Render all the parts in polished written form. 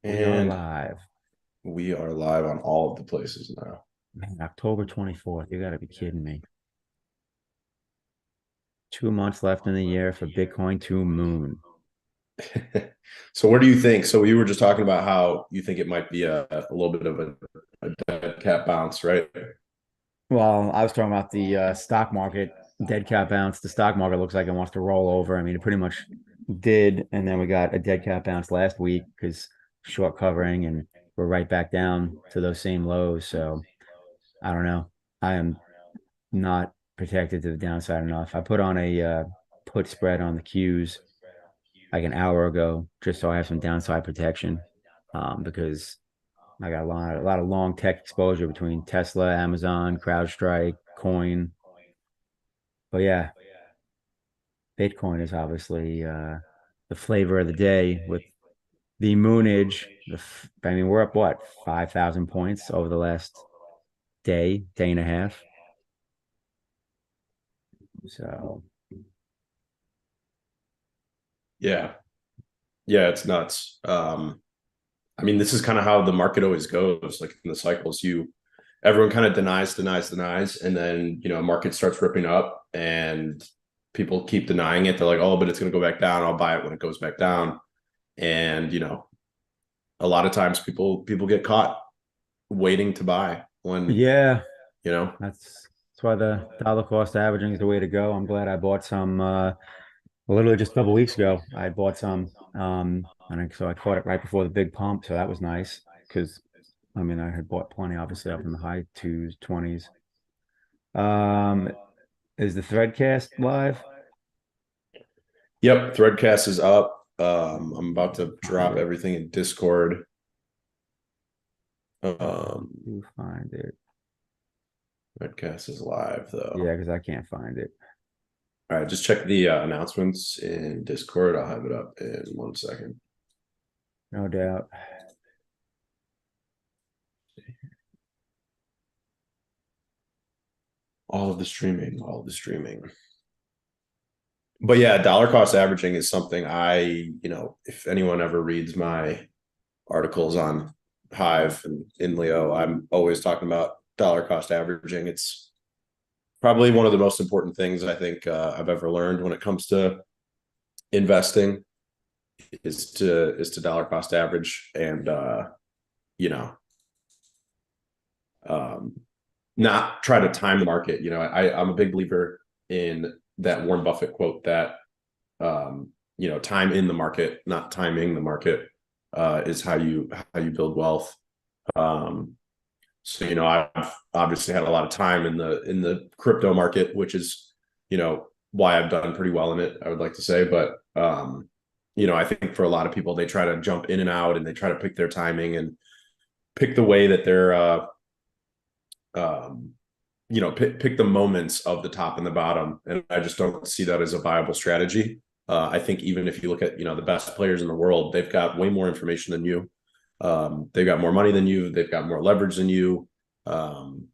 We are And live. we are live on all of the places now. Man, October 24th. You got to be kidding me. 2 months left in the year for Bitcoin to moon. So where do you think? So we were just talking about how you think it might be a little bit of a dead cat bounce, right? Well, I was talking about the stock market, dead cat bounce. The stock market looks like it wants to roll over. I mean, it pretty much did. And then we got a dead cat bounce last week because short covering, and we're right back down to those same lows. So I don't know. I am not protected to the downside enough. I put on a put spread on the Qs like an hour ago, just so I have some downside protection. Because I got a lot of long tech exposure between Tesla, Amazon, CrowdStrike, Coin. But yeah, Bitcoin is obviously the flavor of the day with the moonage. I mean, we're up what, 5,000 points over the last day and a half. So Yeah. Yeah, it's nuts. I mean, this is kind of how the market always goes, like in the cycles. Everyone kind of denies, and then market starts ripping up and people keep denying it. They're like, oh, but it's gonna go back down. I'll buy it when it goes back down. And a lot of times people get caught waiting to buy when yeah, you know that's why the dollar cost averaging is the way to go. I'm glad I bought some literally just a couple weeks ago. I bought some so I caught it right before the big pump, so that was nice because I mean I had bought plenty obviously up in the high twos, 20s. Um is the Threadcast live? Yep, Threadcast is up. I'm about to Find drop it. everything in Discord. um You find it. Threadcast is live Yeah, though. because I can't find it. All right, just check the announcements in Discord. I'll have it up in 1 second. No doubt. All of the streaming. But yeah, dollar cost averaging is something if anyone ever reads my articles on Hive and INLEO, I'm always talking about dollar cost averaging. It's probably one of the most important things I think I've ever learned when it comes to investing is to dollar cost average and you know um, not try to time the market. I'm a big believer in that Warren Buffett quote that time in the market, not timing the market, is how you build wealth. Um, so I've obviously had a lot of time in the crypto market, which is why I've done pretty well in it, I would like to say. But I think for a lot of people, they try to jump in and out and they try to pick their timing and pick the way that they're um, pick the moments of the top and the bottom, and I just don't see that as a viable strategy. I think even if you look at the best players in the world, they've got way more information than you. They've got more money than you. They've got more leverage than you. Um,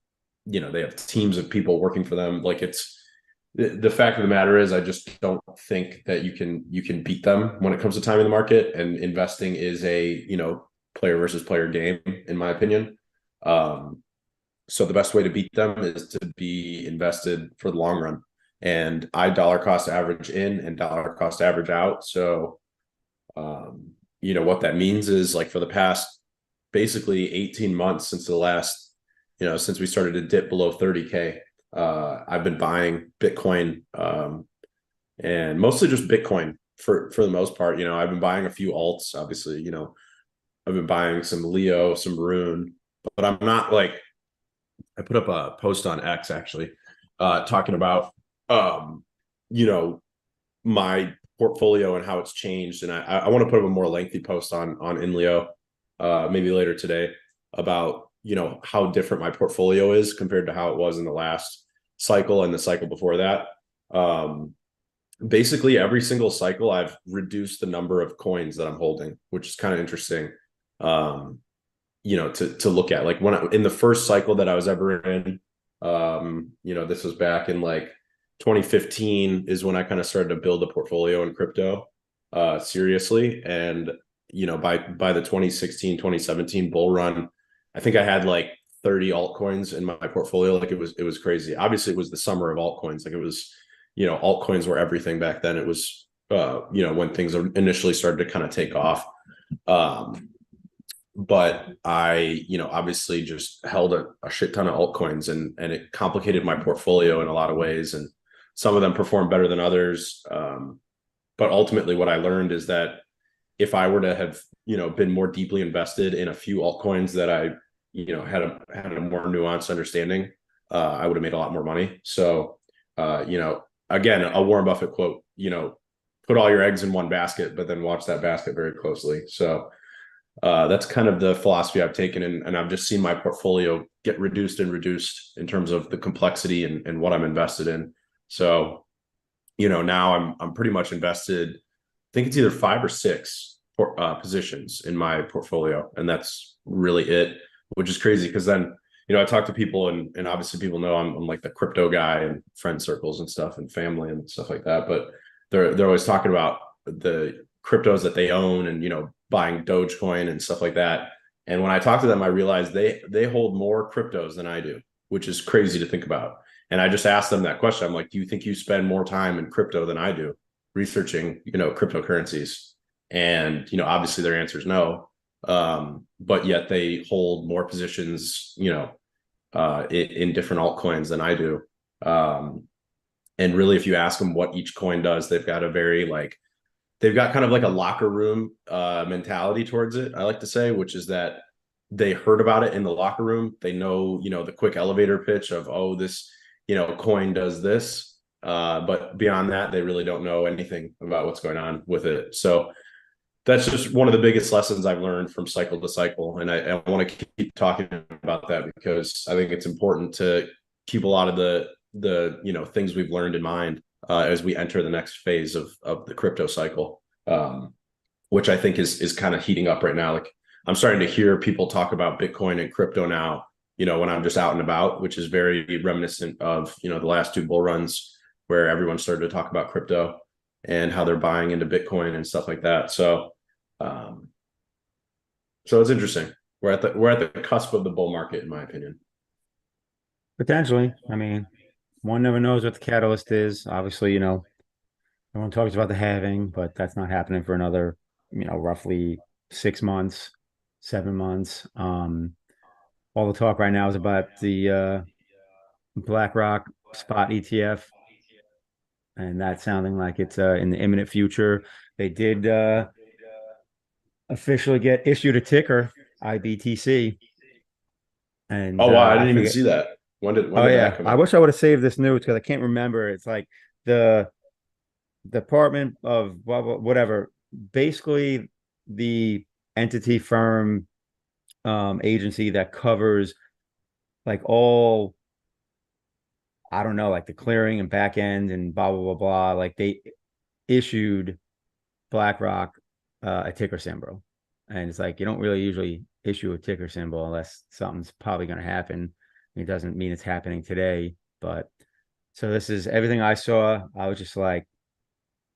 they have teams of people working for them. Like it's the fact of the matter is, I just don't think that you can beat them when it comes to timing the market. And investing is a player versus player game, in my opinion. Um, so the best way to beat them is to be invested for the long run. And I dollar cost average in and dollar cost average out. So what that means is, like, for the past basically 18 months since we started to dip below 30K, I've been buying Bitcoin, and mostly just Bitcoin for the most part. I've been buying a few alts, obviously. I've been buying some Leo, some Rune, but I'm not like, I put up a post on X actually, talking about you know my portfolio and how it's changed, and I want to put up a more lengthy post on INLEO maybe later today about how different my portfolio is compared to how it was in the last cycle and the cycle before that. Um, Basically, every single cycle, I've reduced the number of coins that I'm holding, which is kind of interesting. Um, to look at, like, in the first cycle that I was ever in, this was back in like 2015 is when I kind of started to build a portfolio in crypto seriously. And by the 2016, 2017 bull run, I think I had like 30 altcoins in my portfolio. Like it was crazy. Obviously it was the summer of altcoins. Like it was, altcoins were everything back then. It was, when things initially started to kind of take off. But I, obviously just held a shit ton of altcoins, and it complicated my portfolio in a lot of ways. And some of them performed better than others. But ultimately what I learned is that if I were to have, been more deeply invested in a few altcoins that I, had a more nuanced understanding, I would have made a lot more money. So, again, a Warren Buffett quote, put all your eggs in one basket, but then watch that basket very closely. So, that's kind of the philosophy I've taken, and I've just seen my portfolio get reduced and reduced in terms of the complexity and what I'm invested in. So, now I'm pretty much invested. I think it's either 5 or 6 positions in my portfolio, and that's really it, which is crazy because then, I talk to people, and obviously people know I'm like the crypto guy and friend circles and stuff and family and stuff like that, but they're always talking about the cryptos that they own and, buying Dogecoin and stuff like that. And when I talk to them, I realize they hold more cryptos than I do, which is crazy to think about. And I just asked them that question. I'm like, do you think you spend more time in crypto than I do researching, cryptocurrencies? And, obviously their answer is no. But yet they hold more positions, in different altcoins than I do. And really, if you ask them what each coin does, they've got kind of like a locker room mentality towards it, I like to say, which is that they heard about it in the locker room. They know, the quick elevator pitch of, oh, this, coin does this. But beyond that, they really don't know anything about what's going on with it. So that's just one of the biggest lessons I've learned from cycle to cycle. And I want to keep talking about that because I think it's important to keep a lot of the things we've learned in mind as we enter the next phase of the crypto cycle, which I think is kind of heating up right now. Like I'm starting to hear people talk about Bitcoin and crypto now, when I'm just out and about, which is very reminiscent of, the last 2 bull runs where everyone started to talk about crypto and how they're buying into Bitcoin and stuff like that. So it's interesting. We're at the cusp of the bull market, in my opinion. Potentially. I mean, one never knows what the catalyst is. Obviously, everyone talks about the halving, but that's not happening for another, roughly 6 months, 7 months. All the talk right now is about the BlackRock spot ETF, and that's sounding like it's in the imminent future. They did officially get issued a ticker, IBTC. And oh wow, I didn't even forget. see that. When did Oh that yeah, come I out? wish I would have saved this news because I can't remember. It's like the Department of whatever, basically the entity firm agency that covers like all, I don't know, like the clearing and back end and blah blah blah blah. Like they issued BlackRock a ticker symbol, and it's like you don't really usually issue a ticker symbol unless something's probably going to happen. It doesn't mean it's happening today, but so this is everything I saw. I was just like,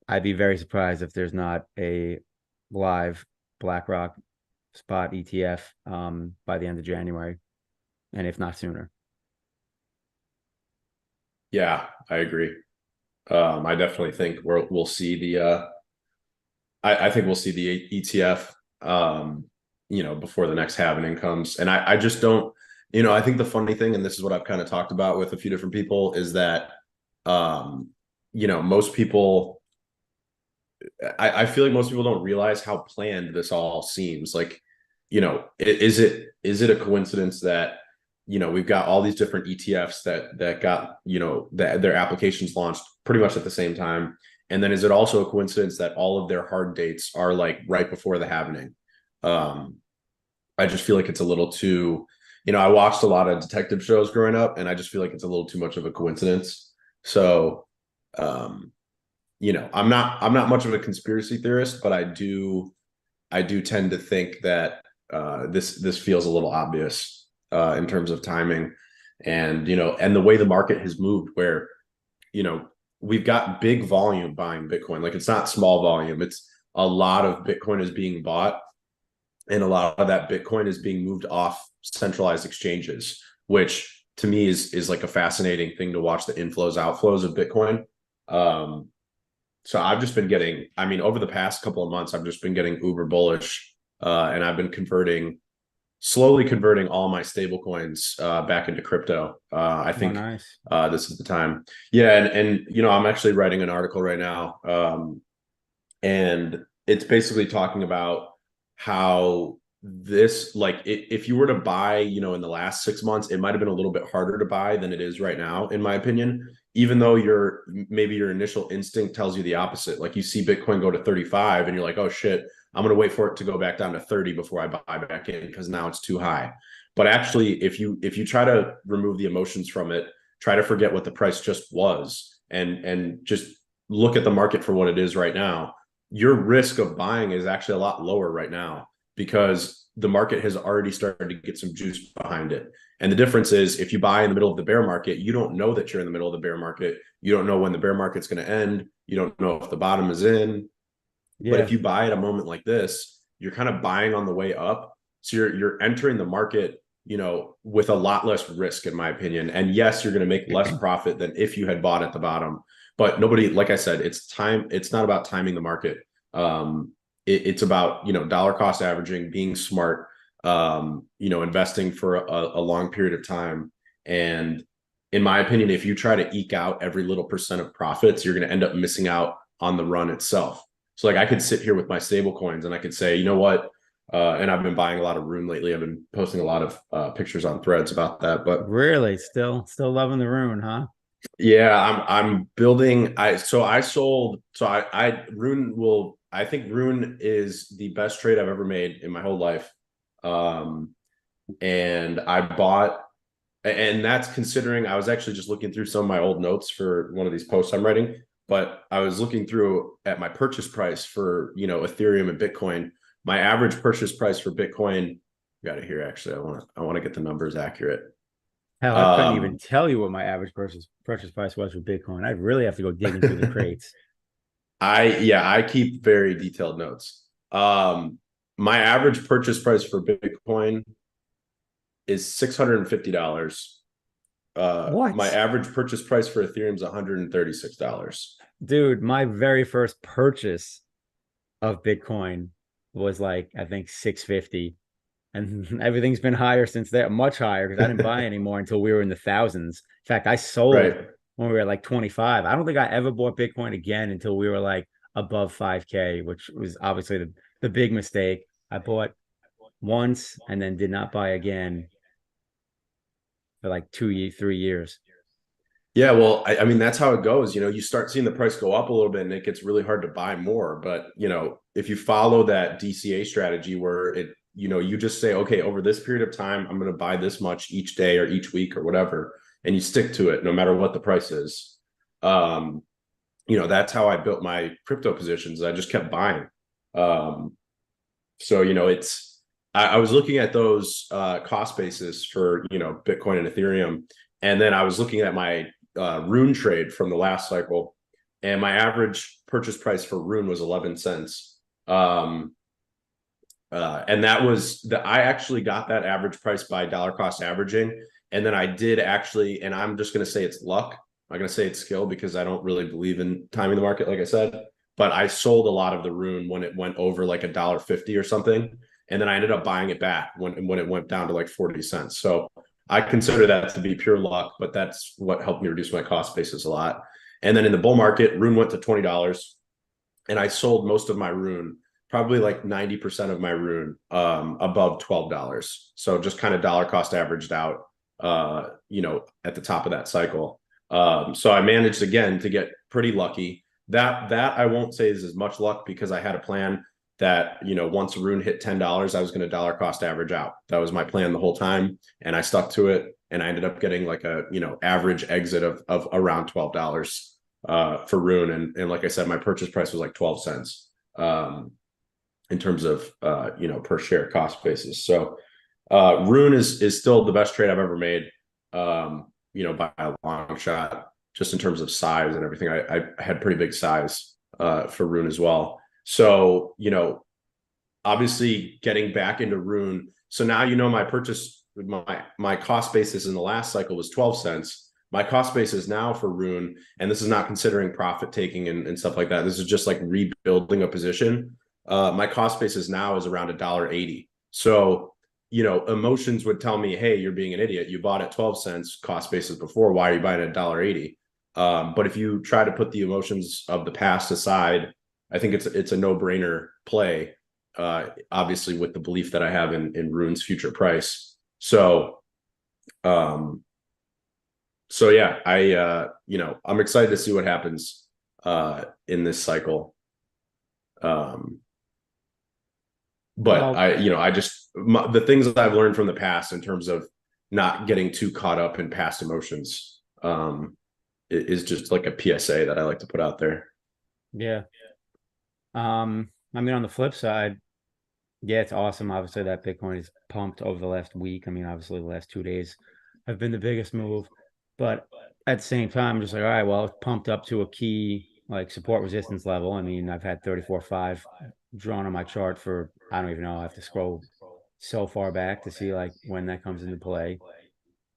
I'd be very surprised if there's not a live BlackRock spot ETF by the end of January, and if not sooner. Yeah, I agree. I definitely think we'll see the I think we'll see the ETF before the next halving comes. And I just don't, I think the funny thing, and this is what I've kind of talked about with a few different people, is that most people, I feel like most people don't realize how planned this all seems. Like, is it a coincidence that we've got all these different ETFs that got their applications launched pretty much at the same time, and then is it also a coincidence that all of their hard dates are like right before the halving? I just feel like it's a little too, I watched a lot of detective shows growing up, and I just feel like it's a little too much of a coincidence. So, I'm not much of a conspiracy theorist, but I do tend to think that this feels a little obvious in terms of timing, and and the way the market has moved, where we've got big volume buying Bitcoin. Like it's not small volume; it's a lot of Bitcoin is being bought, and a lot of that Bitcoin is being moved off centralized exchanges, which to me is like a fascinating thing to watch, the inflows outflows of Bitcoin. So I've just been getting, I mean, over the past couple of months, I've just been getting uber bullish, and I've been slowly converting all my stable coins back into crypto. I Oh, think nice. this is the time. Yeah, and you know, I'm actually writing an article right now, and it's basically talking about how this, like, if you were to buy, you know, in the last 6 months, it might have been a little bit harder to buy than it is right now, in my opinion. Even though maybe your initial instinct tells you the opposite. Like you see Bitcoin go to 35 and you're like, oh shit, I'm going to wait for it to go back down to 30 before I buy back in because now it's too high. But actually, if you try to remove the emotions from it, try to forget what the price just was, and just look at the market for what it is right now, your risk of buying is actually a lot lower right now because the market has already started to get some juice behind it. And the difference is if you buy in the middle of the bear market, you don't know that you're in the middle of the bear market. You don't know when the bear market's going to end. You don't know if the bottom is in. But if Yeah. you buy at a moment like this, you're kind of buying on the way up. So you're entering the market, you know, with a lot less risk, in my opinion. And yes, you're going to make less profit than if you had bought at the bottom. But nobody, like I said, it's time. It's not about timing the market. It's about, you know, dollar cost averaging, being smart, you know, investing for a long period of time. And in my opinion, if you try to eke out every little percent of profits, you're going to end up missing out on the run itself. So like I could sit here with my stable coins and I could say, you know what? And I've been buying a lot of Rune lately. I've been posting a lot of pictures on threads about that. But Really? Still loving the rune, huh? yeah, I'm building. I sold. I Rune will. I think Rune is the best trade I've ever made in my whole life. Um, and I bought, and that's considering I was actually just looking through some of my old notes for one of these posts I'm writing. But I was looking through at my purchase price for, you know, Ethereum and Bitcoin. My average purchase price for Bitcoin, got it here actually. I want to get the numbers accurate. Hell, I couldn't even Um, tell you what my average purchase price was for Bitcoin. I'd really have to go digging through the crates. I keep very detailed notes. My average purchase price for Bitcoin is $650. My What? average purchase price for Ethereum is $136. Dude, my very first purchase of Bitcoin was like, I think 650. And everything's been higher since then, much higher because I didn't buy anymore until we were in the thousands. In fact, I sold Right. when we were like 25. I don't think I ever bought Bitcoin again until we were like above 5K, which was obviously the big mistake. I bought once and then did not buy again for like 3 years. Yeah, well, I mean that's how it goes. You know, you start seeing the price go up a little bit, and it gets really hard to buy more. But you know, if you follow that DCA strategy, where it, you know, you just say, okay, over this period of time, I'm going to buy this much each day or each week or whatever, and you stick to it no matter what the price is. Um, you know, that's how I built my crypto positions. I just kept buying. Um, so you know, I was looking at those cost basis for, you know, Bitcoin and Ethereum, and then I was looking at my Rune trade from the last cycle, and my average purchase price for Rune was 11 cents. And that was I actually got that average price by dollar cost averaging. And then I did actually, and I'm just going to say it's luck. I'm not going to say it's skill because I don't really believe in timing the market, like I said. But I sold a lot of the Rune when it went over like $1.50 or something. And then I ended up buying it back when it went down to like 40 cents. So I consider that to be pure luck, but that's what helped me reduce my cost basis a lot. And then in the bull market, Rune went to $20, and I sold most of my Rune, probably like 90% of my Rune, above $12. So just kind of dollar cost averaged out, you know, at the top of that cycle. So I managed again to get pretty lucky. That I won't say is as much luck because I had a plan that, you know, once Rune hit $10, I was going to dollar cost average out. That was my plan the whole time, and I stuck to it. And I ended up getting like a, you know, average exit of around $12 for Rune. And like I said, my purchase price was like 12 cents in terms of, you know, per share cost basis. So Rune is still the best trade I've ever made, you know, by a long shot, just in terms of size and everything. I had pretty big size for Rune as well. So, you know, obviously getting back into Rune. So now my purchase, my cost basis in the last cycle was 12 cents. My cost basis now for Rune, and this is not considering profit taking and stuff like that. This is just like rebuilding a position. My cost basis now is around $1.80. So, emotions would tell me, hey, you're being an idiot. You bought at 12 cents cost basis before. Why are you buying at $1.80? But if you try to put the emotions of the past aside, I think it's a no-brainer play. Obviously, with the belief that I have in Rune's future price. So, yeah, I'm excited to see what happens in this cycle. But Well, the things that I've learned from the past in terms of not getting too caught up in past emotions is just like a PSA that I like to put out there. yeah. I mean, on the flip side, yeah, it's awesome. Obviously, that Bitcoin is pumped over the last week. I mean, obviously, the last 2 days have been the biggest move. But at the same time, I'm just like, all right, well, it's pumped up to a key like support resistance level. I mean, I've had 34.5 drawn on my chart for, I don't even know. I have to scroll so far back to see like when that comes into play.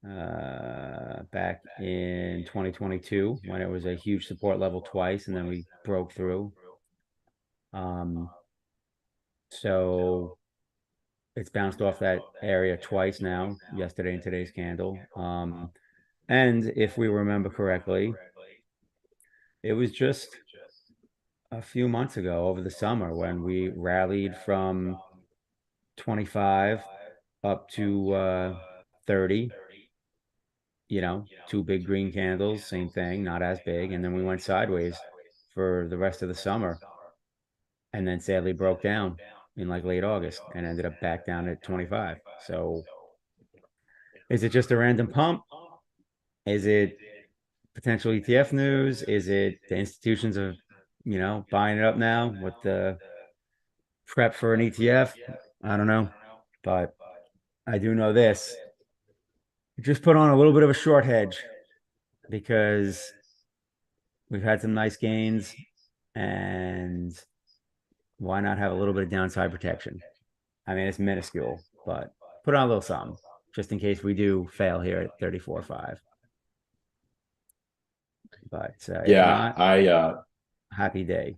Back in 2022 when it was a huge support level twice, and then we broke through. So it's bounced off that area twice now, yesterday and today's candle. And if we remember correctly, it was just a few months ago over the summer when we rallied from 25 up to 30, two big green candles, same thing, not as big. And then we went sideways for the rest of the summer, and then sadly broke down in like late August and ended up back down at 25. So is it just a random pump? Is it potential ETF news? Is it the institutions of, buying it up now with the prep for an ETF? I don't know. But I do know this. Just put on a little bit of a short hedge because we've had some nice gains, and why not have a little bit of downside protection? I mean, it's minuscule, but put on a little something just in case we do fail here at 34.5. But if Yeah, not, happy day.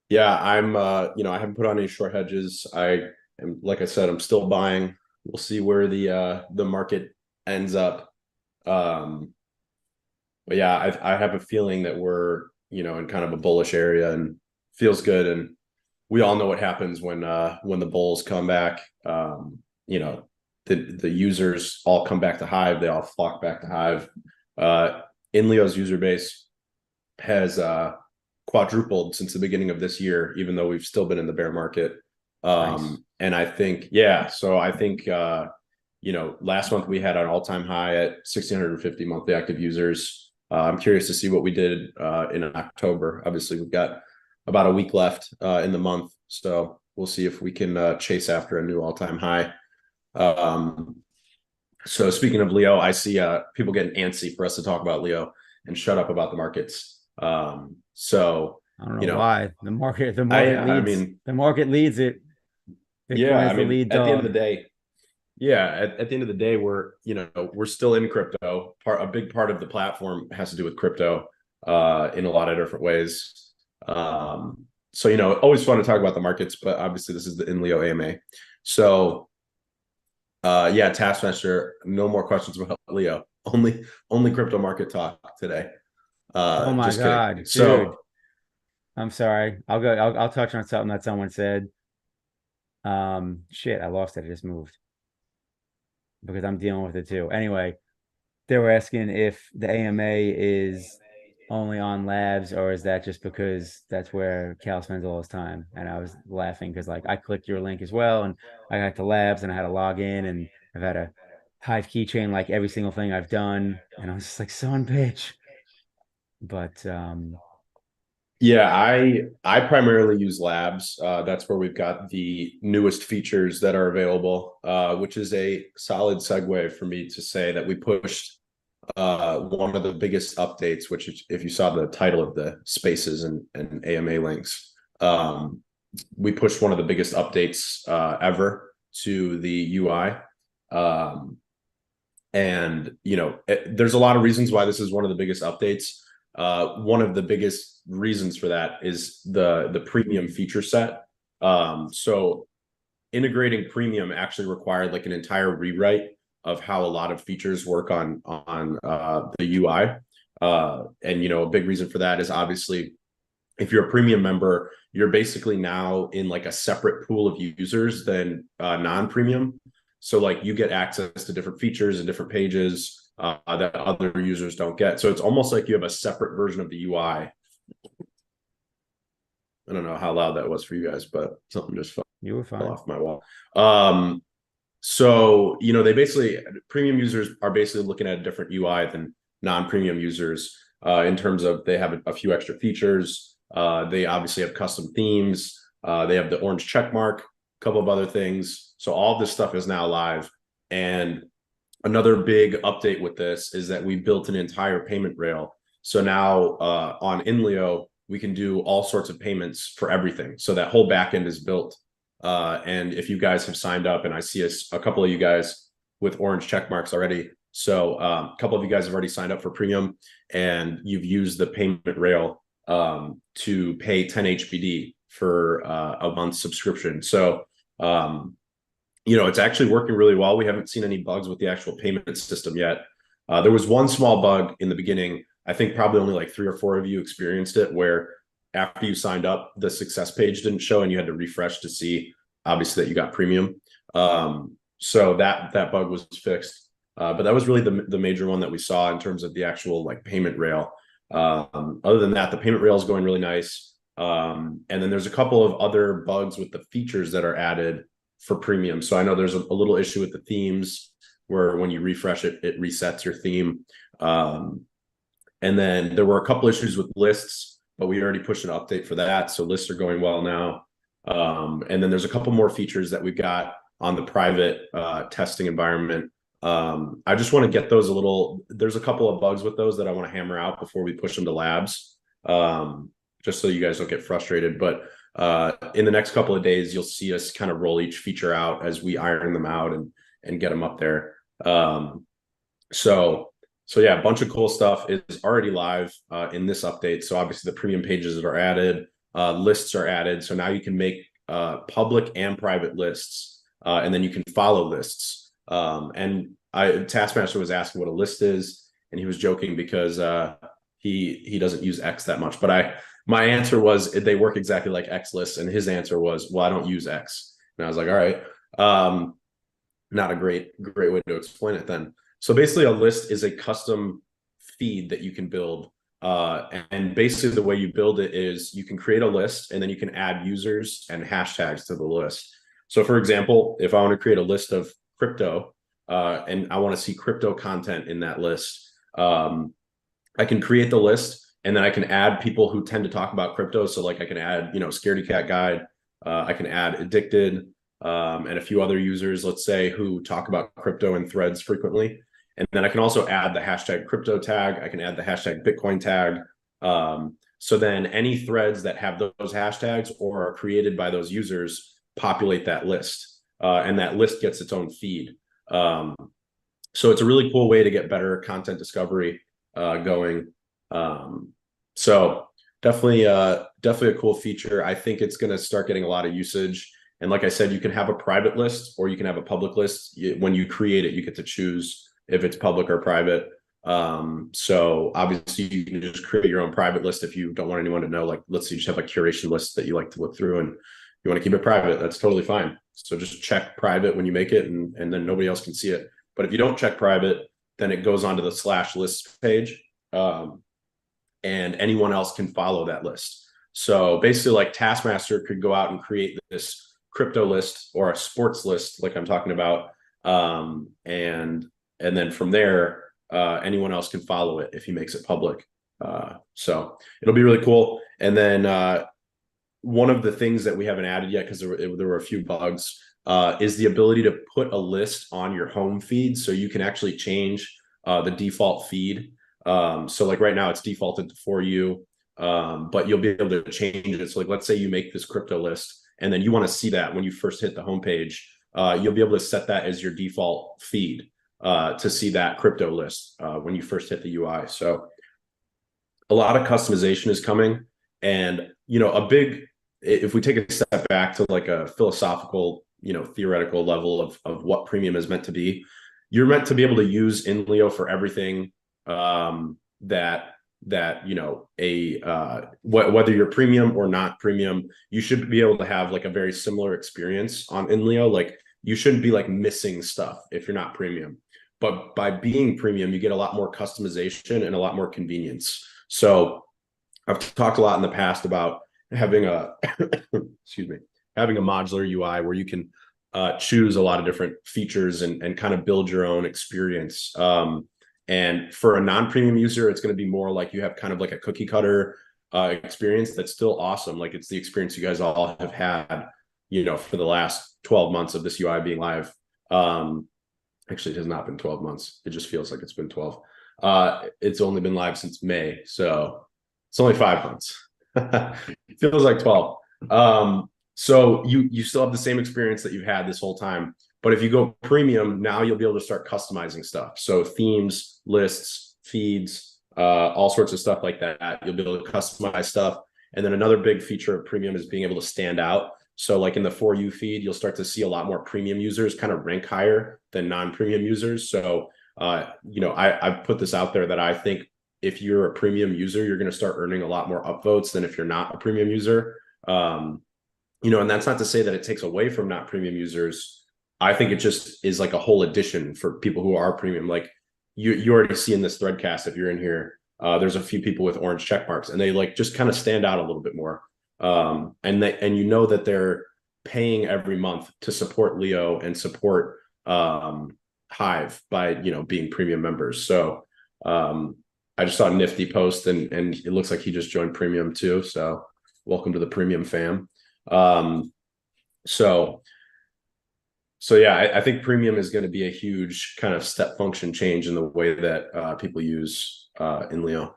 yeah, I haven't put on any short hedges. I am, like I said, I'm still buying. We'll see where the market ends up. But yeah, I have a feeling that we're, in kind of a bullish area and feels good. And we all know what happens when the bulls come back. The users all come back to Hive. They all flock back to Hive. INLEO's user base has quadrupled since the beginning of this year, even though we've still been in the bear market. Nice. And I think, yeah, so I think, last month we had an all-time high at 1,650 monthly active users. I'm curious to see what we did in October. Obviously, we've got about a week left in the month, so we'll see if we can chase after a new all-time high. So speaking of Leo, I see people getting antsy for us to talk about Leo and shut up about the markets. So I don't know why the market leads. I mean, the market leads it. yeah, Bitcoin I is the mean, lead at the end dog. of the day, yeah, at the end of the day, we're still in crypto. A big part of the platform has to do with crypto in a lot of different ways. So always fun to talk about the markets, but obviously this is the INLEO AMA. So yeah, Taskmaster, no more questions about Leo. Only crypto market talk today. Oh my Just kidding. God, dude. So I'm sorry. I'll touch on something that someone said. Shit, I lost it. I just moved because I'm dealing with it too. Anyway, they were asking if the AMA is only on labs, or is that just because that's where Cal spends all his time? And I was laughing because like I clicked your link as well, and I got to labs and I had to log in, and I've had a Hive keychain like every single thing I've done, and I was just like, son bitch. But yeah, I primarily use Labs. That's where we've got the newest features that are available, which is a solid segue for me to say that we pushed one of the biggest updates, which is, if you saw the title of the spaces and AMA links, we pushed one of the biggest updates ever to the UI. And there's a lot of reasons why this is one of the biggest updates. One of the biggest reasons for that is the premium feature set. So integrating premium actually required like an entire rewrite of how a lot of features work on the UI. And a big reason for that is obviously if you're a premium member, you're basically now in like a separate pool of users than non-premium. So like you get access to different features and different pages that other users don't get. So it's almost like you have a separate version of the UI. I don't know how loud that was for you guys, but something just fell off my wall. So they basically, premium users are basically looking at a different UI than non-premium users in terms of they have a few extra features. They obviously have custom themes. They have the orange check mark, a couple of other things. So all this stuff is now live. And another big update with this is that we built an entire payment rail. So now on INLEO, we can do all sorts of payments for everything. So that whole backend is built. And if you guys have signed up, and I see a couple of you guys with orange check marks already. So a couple of you guys have already signed up for premium and you've used the payment rail to pay 10 HBD for a month subscription. So, it's actually working really well. We haven't seen any bugs with the actual payment system yet. There was one small bug in the beginning. I think probably only like 3 or 4 of you experienced it, where after you signed up, the success page didn't show and you had to refresh to see, obviously, that you got premium. So that bug was fixed. But that was really the major one that we saw in terms of the actual like payment rail. Other than that, the payment rail is going really nice. And then there's a couple of other bugs with the features that are added for premium. So I know there's a little issue with the themes where when you refresh it, it resets your theme. And then there were a couple issues with lists, but we already pushed an update for that. So lists are going well now. And then there's a couple more features that we've got on the private testing environment. I just want to get those there's a couple of bugs with those that I want to hammer out before we push them to labs, just so you guys don't get frustrated. But in the next couple of days, you'll see us kind of roll each feature out as we iron them out and get them up there. So yeah, a bunch of cool stuff is already live in this update. So obviously the premium pages that are added, lists are added. So now you can make public and private lists, and then you can follow lists. And Taskmaster was asking what a list is, and he was joking because he doesn't use X that much. But my answer was they work exactly like X lists, and his answer was, well, I don't use X. And I was like, all right, not a great way to explain it then. So basically a list is a custom feed that you can build. And basically the way you build it is you can create a list and then you can add users and hashtags to the list. So for example, if I want to create a list of crypto and I want to see crypto content in that list, I can create the list and then I can add people who tend to talk about crypto. So like I can add, Scaredy Cat Guide, I can add Addicted, and a few other users, let's say, who talk about crypto in threads frequently. And then I can also add the hashtag crypto tag. I can add the hashtag Bitcoin tag. So then any threads that have those hashtags or are created by those users populate that list. And that list gets its own feed. So it's a really cool way to get better content discovery going. So definitely a cool feature. I think it's going to start getting a lot of usage. And like I said, you can have a private list or you can have a public list. When you create it, you get to choose if it's public or private. So obviously you can just create your own private list if you don't want anyone to know. Like, let's say you just have a curation list that you like to look through and you want to keep it private. That's totally fine. So just check private when you make it, and then nobody else can see it. But if you don't check private, then it goes onto the /list page, and anyone else can follow that list. So basically, like Taskmaster could go out and create this crypto list or a sports list, like I'm talking about, and then from there, anyone else can follow it if he makes it public. So it'll be really cool. And then one of the things that we haven't added yet, because there were a few bugs, is the ability to put a list on your home feed, so you can actually change the default feed. So like right now it's defaulted to For You. but you'll be able to change it. So like, let's say you make this crypto list and then you want to see that when you first hit the homepage, you'll be able to set that as your default feed to see that crypto list when you first hit the UI. So a lot of customization is coming. And, if we take a step back to like a philosophical, theoretical level of what premium is meant to be, you're meant to be able to use INLEO for everything that whether you're premium or not premium, you should be able to have like a very similar experience on INLEO. Like you shouldn't be like missing stuff if you're not premium. But by being premium, you get a lot more customization and a lot more convenience. So I've talked a lot in the past about having a excuse me, having a modular UI where you can choose a lot of different features and kind of build your own experience. And for a non-premium user, it's going to be more like you have kind of like a cookie cutter experience that's still awesome. Like it's the experience you guys all have had, for the last 12 months of this UI being live. Actually, it has not been 12 months. It just feels like it's been 12. It's only been live since May, so it's only 5 months. It feels like 12. So you still have the same experience that you've had this whole time. But if you go premium, now you'll be able to start customizing stuff. So themes, lists, feeds, all sorts of stuff like that. You'll be able to customize stuff. And then another big feature of premium is being able to stand out. So like in the For You feed, you'll start to see a lot more premium users kind of rank higher than non-premium users. So, I've put this out there that I think if you're a premium user, you're going to start earning a lot more upvotes than if you're not a premium user. And that's not to say that it takes away from not premium users. I think it just is like a whole addition for people who are premium. Like you already see in this threadcast, if you're in here, there's a few people with orange check marks and they like just kind of stand out a little bit more. And that they're paying every month to support Leo and support Hive by being premium members. So I just saw a nifty post and it looks like he just joined premium too. So welcome to the premium fam. So yeah, I think premium is going to be a huge kind of step function change in the way that people use INLEO.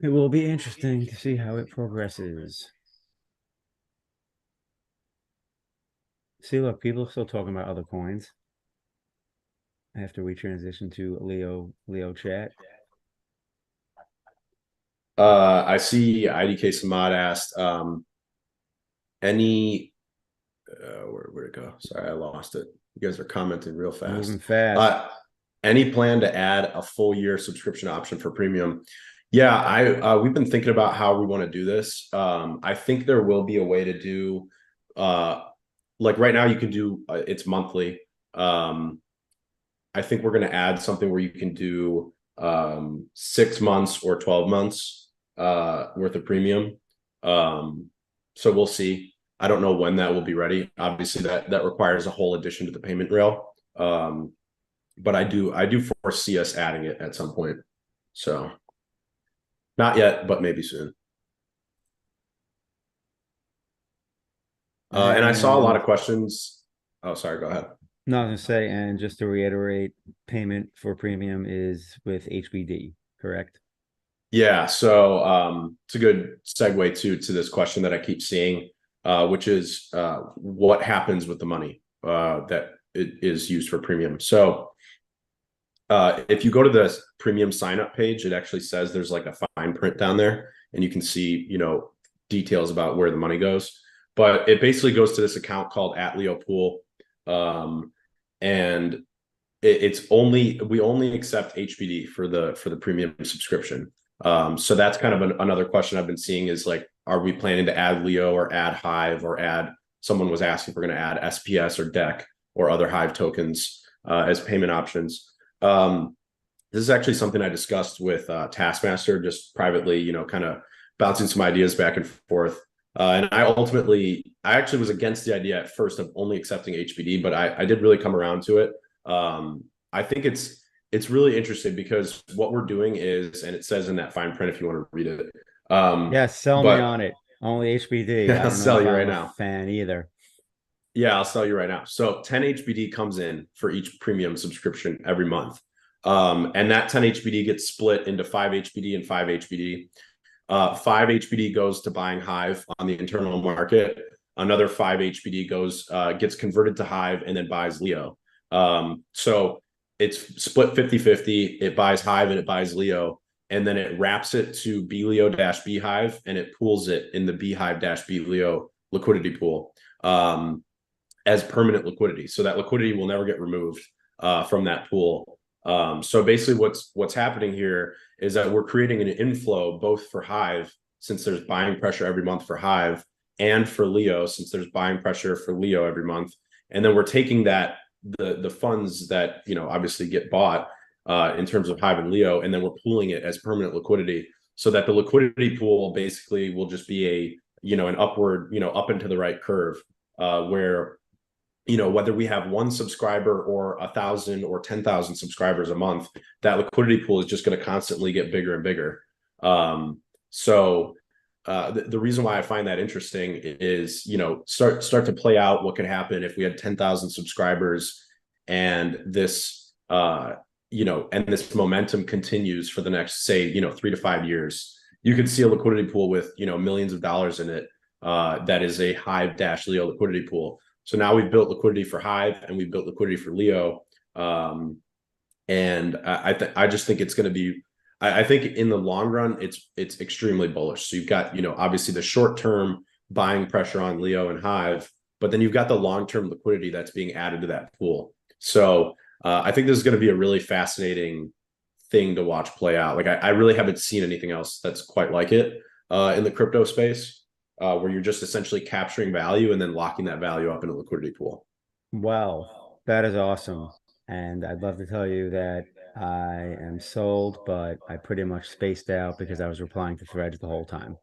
It will be interesting to see how it progresses. See, look, people are still talking about other coins after we transition to Leo chat. I see IDK Samad asked, where'd it go? Sorry, I lost it. You guys are commenting real fast. Moving fast. Any plan to add a full year subscription option for premium? Yeah, we've been thinking about how we want to do this. I think there will be a way to do like right now you can do it's monthly. I think we're going to add something where you can do 6 months or 12 months worth of premium. So we'll see. I don't know when that will be ready. Obviously that requires a whole addition to the payment rail. But I do foresee us adding it at some point. So not yet, but maybe soon. And I saw a lot of questions. Oh, sorry, go ahead. No, I was gonna say, and just to reiterate, payment for premium is with HBD, correct? Yeah, so it's a good segue to this question that I keep seeing, which is what happens with the money that it is used for premium. So if you go to the premium sign up page, it actually says there's like a fine print down there and you can see, details about where the money goes. But it basically goes to this account called @LeoPool. And we only accept HBD for the premium subscription. So that's kind of another question I've been seeing is like, are we planning to add Leo or add Hive or someone was asking if we're going to add SPS or DEC or other Hive tokens as payment options. This is actually something I discussed with Taskmaster just privately, kind of bouncing some ideas back and forth. And I actually was against the idea at first of only accepting HBD, but I did really come around to it. I think it's really interesting because what we're doing is, and it says in that fine print if you want to read it. Yeah, sell me on it. Only HBD. Yeah, I I'll don't know sell if you I'm right a now. fan either. Yeah, I'll sell you right now. So 10 HBD comes in for each premium subscription every month. And that 10 HBD gets split into 5 HBD and 5 HBD. 5 HBD goes to buying Hive on the internal market. Another 5 HBD gets converted to Hive and then buys Leo. So it's split 50-50. It buys Hive and it buys Leo. And then it wraps it to BLeo-Beehive and it pools it in the Beehive-BLeo liquidity pool as permanent liquidity. So that liquidity will never get removed from that pool. So basically what's happening here is that we're creating an inflow both for Hive, since there's buying pressure every month for Hive, and for Leo, since there's buying pressure for Leo every month. And then we're taking the funds that, obviously get bought in terms of Hive and Leo, and then we're pooling it as permanent liquidity, so that the liquidity pool basically will just be an upward, up into the right curve, where whether we have one subscriber or 1,000 or 10,000 subscribers a month, that liquidity pool is just going to constantly get bigger and bigger. So the reason why I find that interesting is, start to play out what could happen if we had 10,000 subscribers and this, and this momentum continues for the next, say, 3 to 5 years. You could see a liquidity pool with, millions of dollars in it. That is a Hive-Leo liquidity pool. So now we've built liquidity for Hive and we've built liquidity for Leo. And I just think it's going to be, I think in the long run, it's extremely bullish. So you've got, obviously the short-term buying pressure on Leo and Hive, but then you've got the long-term liquidity that's being added to that pool. So I think this is going to be a really fascinating thing to watch play out. Like I really haven't seen anything else that's quite like it in the crypto space. Where you're just essentially capturing value and then locking that value up in a liquidity pool. Wow, that is awesome. And I'd love to tell you that I am sold, but I pretty much spaced out because I was replying to threads the whole time.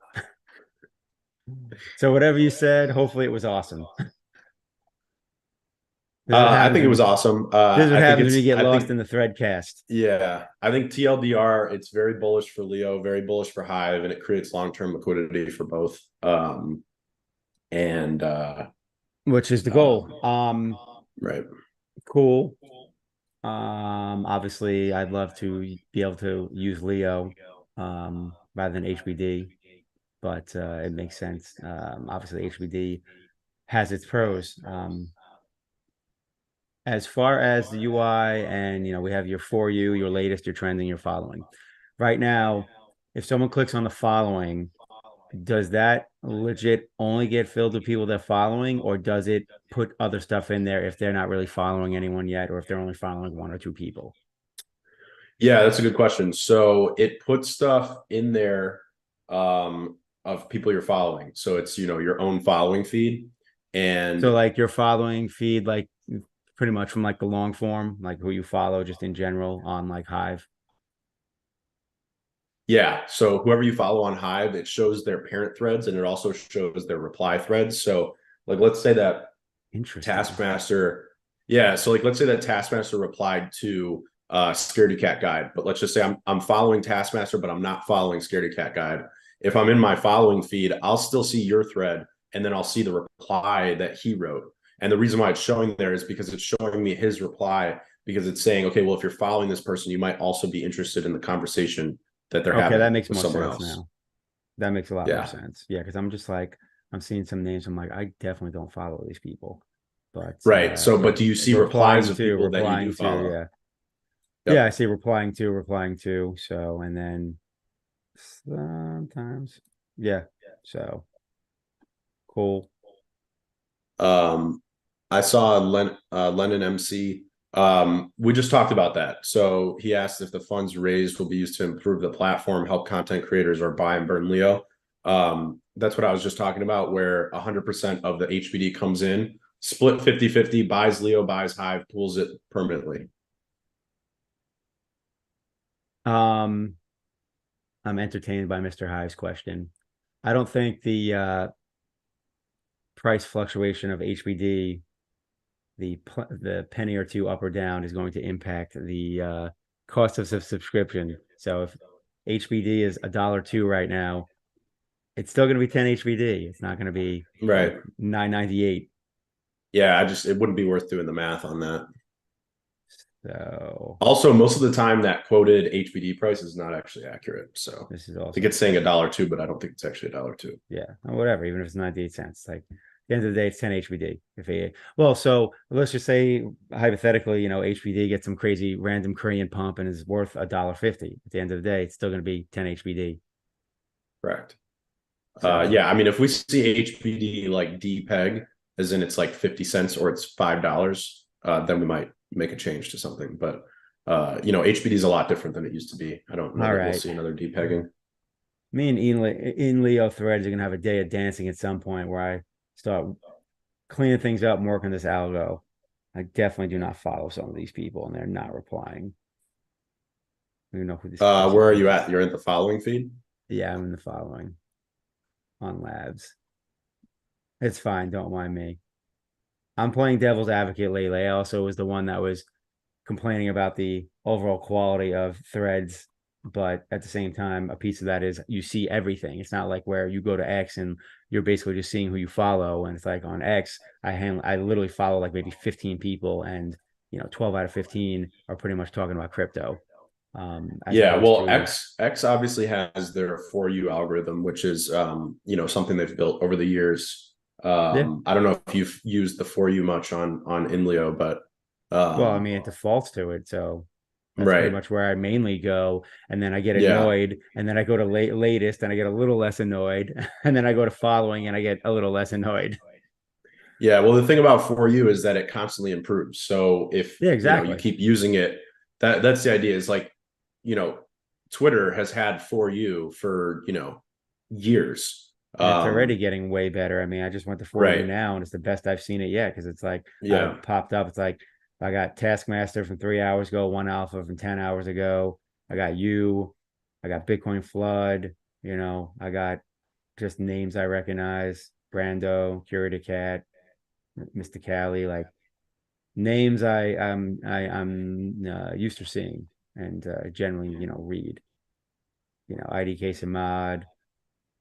So whatever you said, hopefully it was awesome. This is what I happens think it when was awesome. this is what I think happens when you get I lost think, in the thread cast. yeah, I think TLDR, it's very bullish for Leo, very bullish for Hive, and it creates long-term liquidity for both. And Which is the goal. Right. Cool. Obviously I'd love to be able to use Leo rather than HBD, but it makes sense. Obviously HBD has its pros. As far as the UI, and we have your for you, your latest, your trending, your following. Right now, if someone clicks on the following, does that legit only get filled with people that are following, or does it put other stuff in there if they're not really following anyone yet, or if they're only following one or two people? Yeah, that's a good question. So it puts stuff in there of people you're following. So it's, your own following feed. So And like your following feed, like pretty much from like the long form, like who you follow just in general on like Hive. yeah, so whoever you follow on Hive, it shows their parent threads and it also shows their reply threads. So like let's say that Interesting. Taskmaster, yeah, so like let's say that Taskmaster replied to Scaredy Cat Guide, but let's just say I'm following Taskmaster, but I'm not following Scaredy Cat Guide. If I'm in my following feed, I'll still see your thread and then I'll see the reply that he wrote. And the reason why it's showing there is because it's showing me his reply, because it's saying, okay, well, if you're following this person, you might also be interested in the conversation that they're Okay, that having makes with more someone sense else. now. That makes a lot more Yeah. sense. Yeah, because I'm just like I'm seeing some names. I'm like, I definitely don't follow these people. But Right. So, yeah, but do you see replies of people that you do replying to, follow? yeah. Yeah, I Yep. see replying to. So, and then sometimes, yeah. So cool. Um, I saw Lennon MC. We just talked about that. So he asked if the funds raised will be used to improve the platform, help content creators, or buy and burn Leo. That's what I was just talking about, where 100% of the HBD comes in, split 50-50, buys Leo, buys Hive, pulls it permanently. Um, I'm entertained by Mr. Hive's question. I don't think the price fluctuation of HBD, the penny or two up or down, is going to impact the cost of subscription. So if HBD is $1.02 right now, it's still going to be 10 HBD. It's not going to be like Right. 9.98. Yeah, it wouldn't be worth doing the math on that. So Also, most of the time that quoted HBD price is not actually accurate. So this is I think also, it's saying $1 2, but I don't think it's actually $1 2. yeah, or whatever, even if it's 98 cents. Like at the end of the day, it's 10 HBD. Well, so let's just say hypothetically, HBD gets some crazy random Korean pump and is worth $1.50. At the end of the day, it's still going to be 10 HBD. Correct. So Yeah, I mean, if we see HBD like DPEG, as in it's like 50 cents or it's $5, then we might make a change to something. But HBD is a lot different than it used to be. I don't know all that we'll right. see another DPEGing. Me and INLEO threads are gonna have a day of dancing at some point where I start cleaning things up and working this algo. I definitely do not follow some of these people and they're not replying. I don't even know who this person Where are you is. at? You're in the following feed? Yeah, I'm in the following on labs. It's fine, don't mind me. I'm playing devil's advocate lately. I also was the one that was complaining about the overall quality of threads, but at the same time, a piece of that is you see everything. It's not like where you go to X and you're basically just seeing who you follow. And it's like on X, I literally follow like maybe 15 people, and 12 out of 15 are pretty much talking about crypto. As Yeah, opposed well, to X obviously has their For You algorithm, which is something they've built over the years. yeah. I don't know if you've used the For You much on INLEO, but Well, I um, mean, it defaults to it, so that's pretty right. much where I mainly go. And then I get Yeah. annoyed, and then I go to latest, and I get a little less annoyed, and then I go to following, and I get a little less annoyed. Yeah, well, the thing about For You is that it constantly improves. So if Yeah, you exactly. keep using it, that's the idea. Is like, you know, Twitter has had For You for years. And it's already getting way better. I mean, I just went to For You Right. now, and it's the best I've seen it yet because it's like I Yeah. popped up. It's like I got Taskmaster from 3 hours ago, one alpha from 10 hours ago. I got you. I got Bitcoin Flood. I got just names I recognize: Brando, Curator Cat, Mr. Cali, like names I'm used to seeing and generally read. IDK Samad,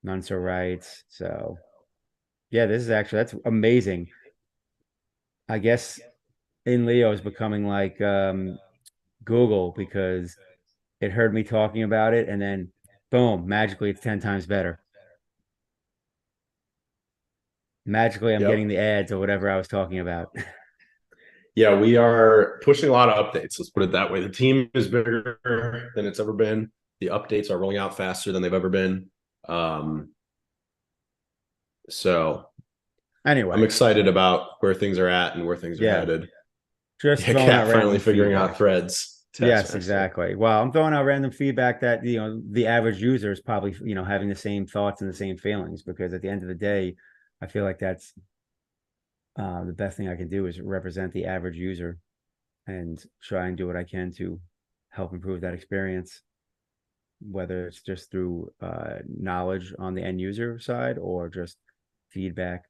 None So Rights. So yeah, this is actually that's amazing. I guess in Leo is becoming like Google because it heard me talking about it and then boom, magically it's 10 times better. Magically, I'm getting Yep. the ads or whatever I was talking about. Yeah, we are pushing a lot of updates. Let's put it that way. The team is bigger than it's ever been. The updates are rolling out faster than they've ever been. Um, so I'm Anyway, excited about where things are at and where things are yeah, headed. just Yeah, throwing out Cat finally random figuring out feedback. threads. Yes, Taskmaster. exactly. Well, I'm throwing out random feedback that the average user is probably having the same thoughts and the same feelings because at the end of the day, I feel like that's the best thing I can do is represent the average user and try and do what I can to help improve that experience, whether it's just through knowledge on the end user side or just feedback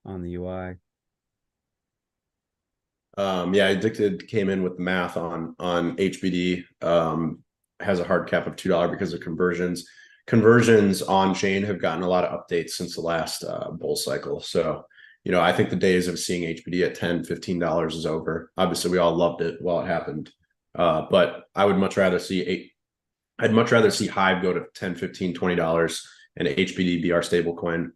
on the UI. Yeah, Addicted came in with the math on HBD. Has a hard cap of $2 because of conversions. Conversions on chain have gotten a lot of updates since the last bull cycle. So, I think the days of seeing HBD at $10, $15 is over. Obviously, we all loved it while it happened. But I would much rather see I'd much rather see Hive go to 10, 15, $20 and HBD be our stable coin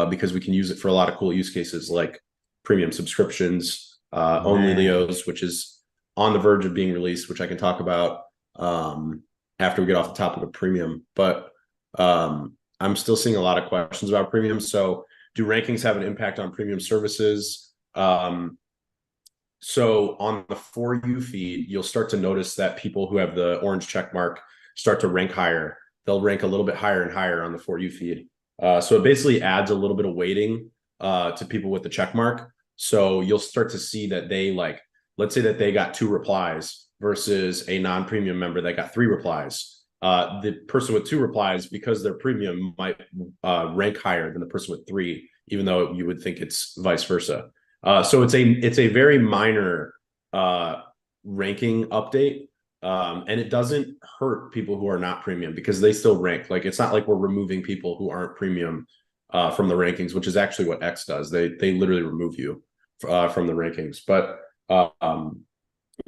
because we can use it for a lot of cool use cases like premium subscriptions, only Man, Leos, which is on the verge of being released, which I can talk about after we get off the topic of premium. But I'm still seeing a lot of questions about premium. So, do rankings have an impact on premium services? So on the For You feed, you'll start to notice that people who have the orange check mark start to rank higher. They'll rank a little bit higher and higher on the For You feed. So it basically adds a little bit of weighting to people with the check mark. So you'll start to see that they let's say that they got 2 replies versus a non-premium member that got 3 replies. The person with 2 replies, because they're premium, might rank higher than the person with 3, even though you would think it's vice versa. So it's a very minor ranking update, and it doesn't hurt people who are not premium because they still rank. Like it's not like we're removing people who aren't premium from the rankings, which is actually what X does. They literally remove you from the rankings. But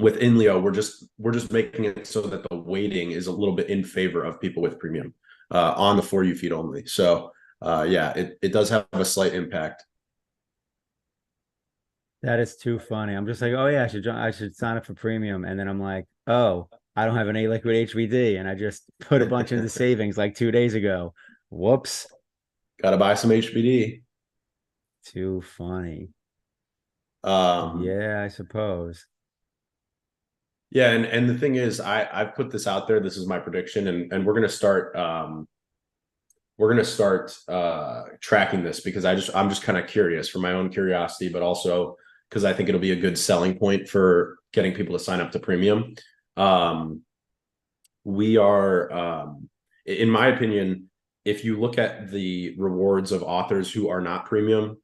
with INLEO, we're just making it so that the weighting is a little bit in favor of people with premium on the For You feed only. So yeah, it does have a slight impact. That is too funny. I'm just like, oh yeah, I should sign up for premium, and then I'm like, oh, I don't have an A-Liquid HBD, and I just put a bunch into savings like 2 days ago. Whoops, Got to buy some HBD. too funny. Um, Yeah, I suppose. yeah, and the thing is, I've put this out there. This is my prediction, and we're gonna start tracking this because I'm just kind of curious for my own curiosity, but also because I think it'll be a good selling point for getting people to sign up to premium. Um, we are, in my opinion, if you look at the rewards of authors who are not premium,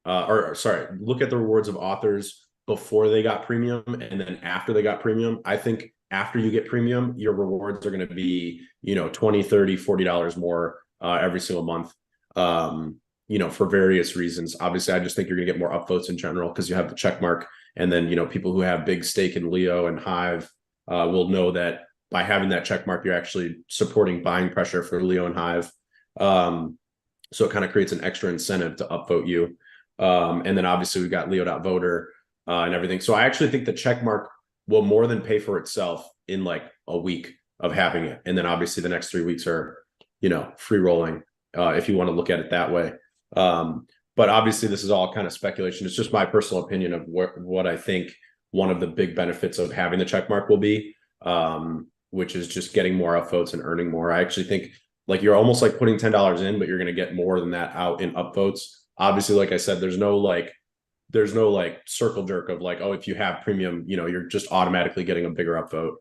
or sorry, look at the rewards of authors before they got premium and then after they got premium. I think after you get premium, your rewards are going to be, 20, 30, $40 more every single month. For various reasons. Obviously, I just think you're going to get more upvotes in general because you have the check mark. And then, people who have big stake in Leo and Hive will know that by having that check mark, you're actually supporting buying pressure for Leo and Hive. So it kind of creates an extra incentive to upvote you. And then obviously we've got Leo.voter and everything. So I actually think the check mark will more than pay for itself in like a week of having it. And then obviously the next 3 weeks are, free rolling if you want to look at it that way. But obviously this is all kind of speculation. It's just my personal opinion of what I think one of the big benefits of having the check mark will be, which is just getting more upvotes and earning more. I actually think like you're almost like putting $10 in, but you're going to get more than that out in upvotes. Obviously, like I said, there's no like circle jerk of like, oh, if you have premium, you're just automatically getting a bigger upvote.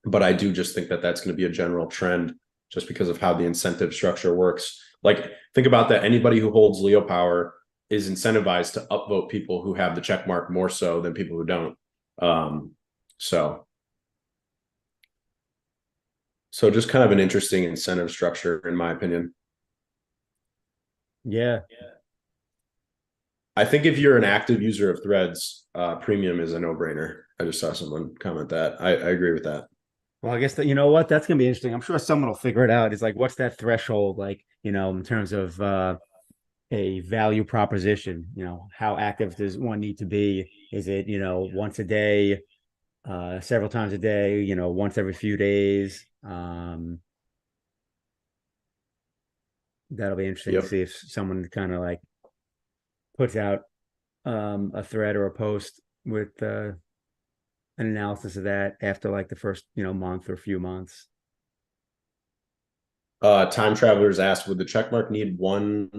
But I do just think that that's going to be a general trend just because of how the incentive structure works. Like, think about that. Anybody who holds Leo power is incentivized to upvote people who have the check mark more so than people who don't. So just kind of an interesting incentive structure, in my opinion. Yeah. I think if you're an active user of Threads, premium is a no-brainer. I just saw someone comment that. I agree with that. Well, I guess that, you know what, that's gonna be interesting. I'm sure someone will figure it out. It's like, what's that threshold, like, in terms of a value proposition? How active does one need to be? Is it, once a day, several times a day, once every few days? That'll be interesting to Yep. see if someone kind of like puts out a thread or a post with an analysis of that after like the first, month or few months. Time Travelers asked, would the checkmark need one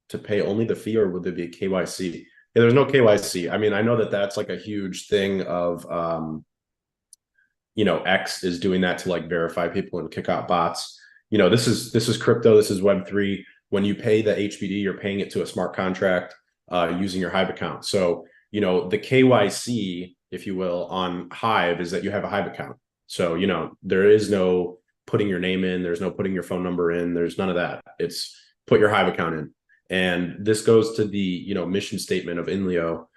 to pay only the fee, or would there be a KYC? Yeah, there's no KYC. I mean, I know that that's like a huge thing of, X is doing that to like verify people and kick out bots. This is crypto. This is Web3. When you pay the HBD, you're paying it to a smart contract using your Hive account. So, the KYC, if you will, on Hive is that you have a Hive account. So, there is no putting your name in, there's no putting your phone number in, there's none of that. It's put your Hive account in. And this goes to the, mission statement of INLEO,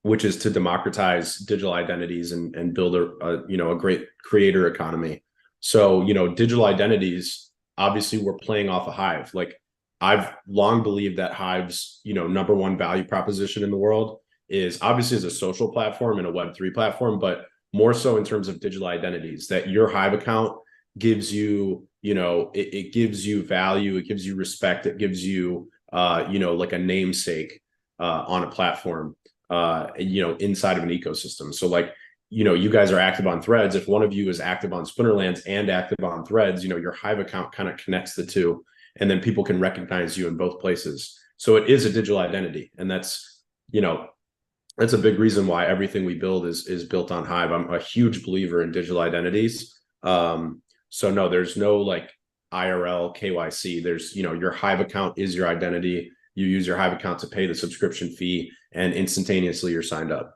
which is to democratize digital identities and build a great creator economy. So, digital identities, obviously we're playing off a Hive. Like, I've long believed that Hive's, number one value proposition in the world is obviously as a social platform and a Web3 platform, but more so in terms of digital identities, that your Hive account gives you, it gives you value, it gives you respect, it gives you, like a namesake on a platform, inside of an ecosystem. So like, you guys are active on Threads. If one of you is active on Splinterlands and active on Threads, your Hive account kind of connects the two, and then people can recognize you in both places. So it is a digital identity, and that's a big reason why everything we build is built on Hive. I'm a huge believer in digital identities. So no, there's no like IRL KYC. There's, your Hive account is your identity. You use your Hive account to pay the subscription fee, and instantaneously you're signed up.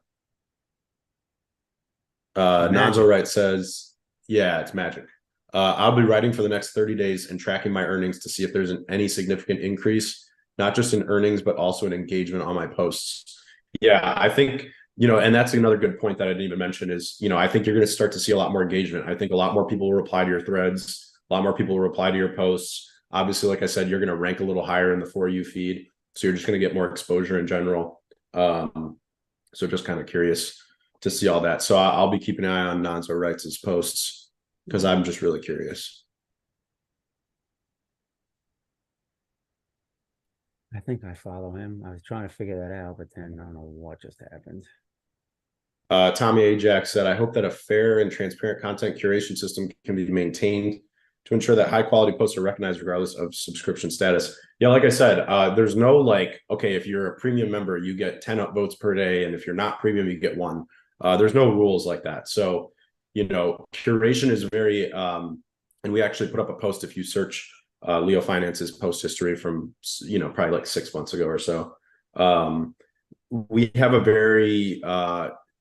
Nonzo Wright says, yeah, it's magic. I'll be writing for the next 30 days and tracking my earnings to see if there's any significant increase, not just in earnings, but also in engagement on my posts. Yeah, I think And that's another good point that I didn't even mention is, I think you're going to start to see a lot more engagement. I think a lot more people will reply to your threads, a lot more people will reply to your posts. Obviously, like I said, you're going to rank a little higher in the For You feed. So you're just going to get more exposure in general. So just kind of curious to see all that. So I'll be keeping an eye on Nonzo Wrights' posts because I'm just really curious. I think I follow him. I was trying to figure that out, but then I don't know what just happened. Tommy Ajax said, I hope that a fair and transparent content curation system can be maintained to ensure that high quality posts are recognized regardless of subscription status. Yeah, like I said, there's no okay, if you're a premium member, you get 10 upvotes per day. And if you're not premium, you get one. There's no rules like that. So, curation is very, and we actually put up a post if you search Leo Finance's post history from, probably like 6 months ago or so. We have a very,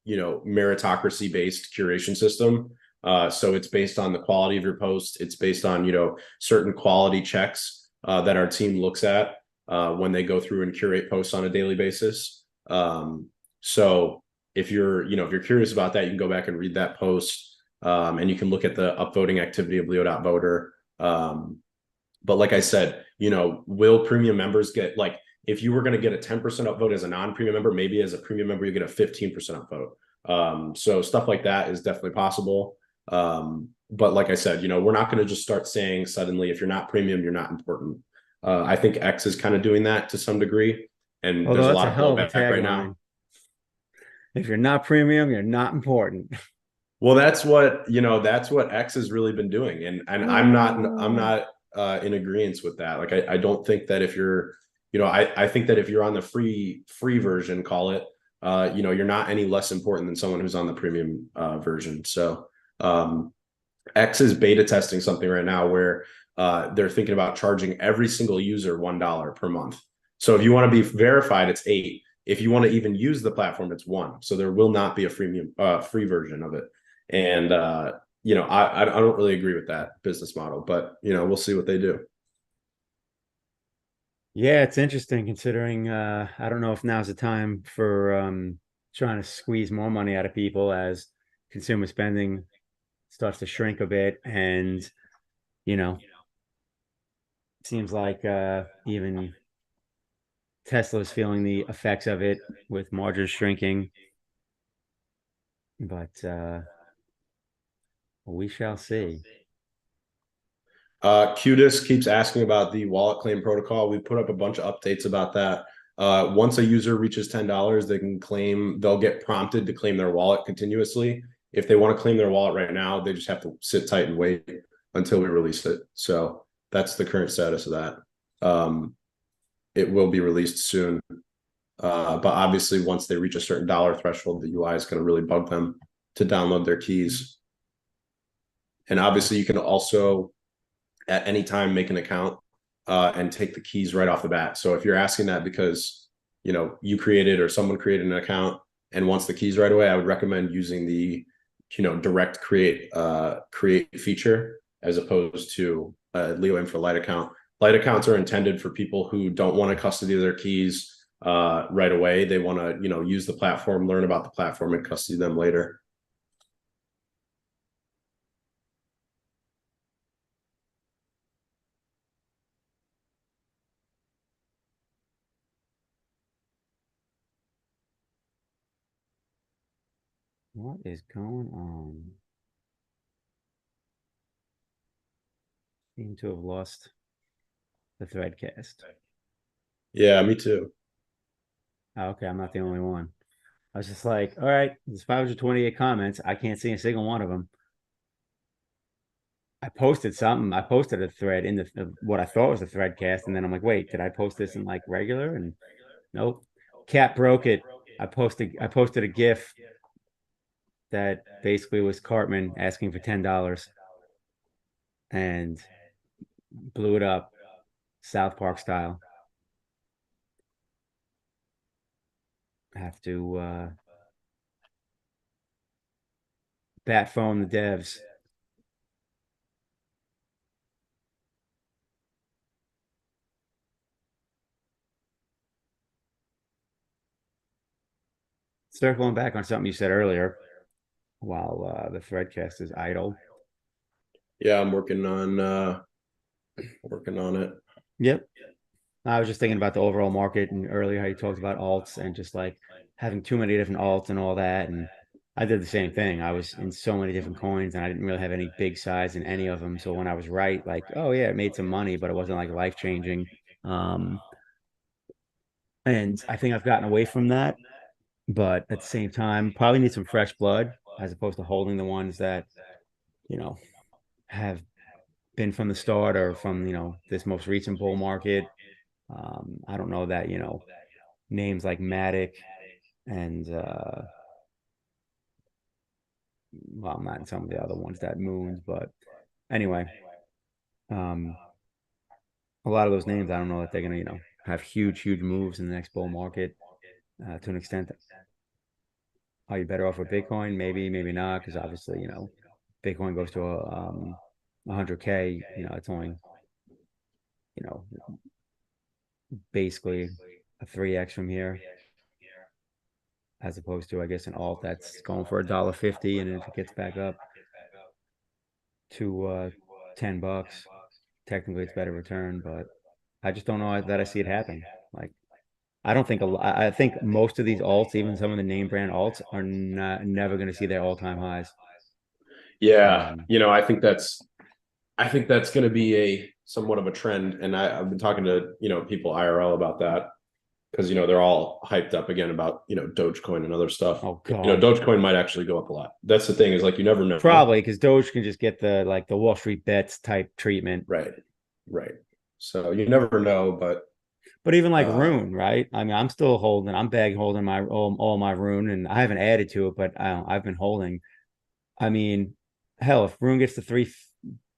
meritocracy based curation system. So it's based on the quality of your post. It's based on, certain quality checks that our team looks at when they go through and curate posts on a daily basis. So if you're curious about that, you can go back and read that post, and you can look at the upvoting activity of Leo.voter. But like I said, will premium members get if you were going to get a 10% upvote as a non-premium member, maybe as a premium member, you get a 15% upvote. So stuff like that is definitely possible. But like I said, we're not going to just start saying suddenly, if you're not premium, you're not important. I think X is kind of doing that to some degree. And Although there's a that's lot a of hell of a blowback right now. tagline. If you're not premium, you're not important. Well, that's what X has really been doing. And I'm not in agreement with that. Like I don't think that if you're, I think that if you're on the free version, call it, you're not any less important than someone who's on the premium version. So X is beta testing something right now where they're thinking about charging every single user $1 per month. So if you want to be verified, it's 8. If you want to even use the platform, it's 1. So there will not be a free version of it. And I don't really agree with that business model, but we'll see what they do. Yeah, it's interesting considering I don't know if now's the time for trying to squeeze more money out of people as consumer spending starts to shrink a bit. And, you know, seems like even Tesla's feeling the effects of it with margins shrinking. But we shall see. Qdis keeps asking about the wallet claim protocol. We put up a bunch of updates about that. Once a user reaches $10, they'll get prompted to claim their wallet continuously. If they want to claim their wallet right now, they just have to sit tight and wait until we release it. So that's the current status of that. It will be released soon. But obviously, once they reach a certain dollar threshold, the UI is going to really bug them to download their keys. And obviously, you can also at any time make an account and take the keys right off the bat. So if you're asking that because you created or someone created an account and wants the keys right away, I would recommend using the direct create feature as opposed to Leo Info Light account. Light accounts are intended for people who don't want to custody their keys right away. They want to use the platform, learn about the platform, and custody them later. What is going on? Seem to have lost the threadcast. Yeah, me too. Oh, okay, I'm not the only one. I was just like, all right, there's 528 comments. I can't see a single one of them. I posted something. I posted a thread in what I thought was a threadcast, and then I'm like, wait, did I post this in like regular? And nope. Cat broke it. I posted a GIF that basically was Cartman asking for $10 and blew it up South Park style. I have to bat phone the devs. Circling back on something you said earlier while the threadcast is idle. Yeah, I'm working on it. Yep. I was just thinking about the overall market and earlier how you talked about alts and just like having too many different alts and all that. And I did the same thing. I was in so many different coins and I didn't really have any big size in any of them. So when I was right, like, oh yeah, it made some money, but it wasn't like life changing. Um, and I think I've gotten away from that, but at the same time, probably need some fresh blood as opposed to holding the ones that, you know, have been from the start or from, this most recent bull market. I don't know that, names like Matic and well, not in some of the other ones that moons, but anyway, um, a lot of those names, I don't know that they're gonna, have huge, huge moves in the next bull market to an extent. Are you better off with Bitcoin? Maybe, maybe not, because obviously, Bitcoin goes to a 100K, it's only, you know, basically a 3x from here, as opposed to, I guess, an alt that's going for $1.50, and if it gets back up to $10, technically it's better return, but I just don't know that I see it happen. Like, I don't think I think most of these alts, even some of the name brand alts, are not never going to see their all-time highs. Yeah, Um, I think that's going to be a somewhat of a trend, and I've been talking to people IRL about that because they're all hyped up again about Dogecoin and other stuff. oh God, Dogecoin might actually go up a lot. That's the thing, is like you never know. probably because Doge can just get the Wall Street bets type treatment. Right, right. So you never know, but But even like uh Rune, right? I mean, I'm still holding. I'm bag holding my all my Rune, and I haven't added to it, but I've been holding. I mean, hell, if Rune gets to three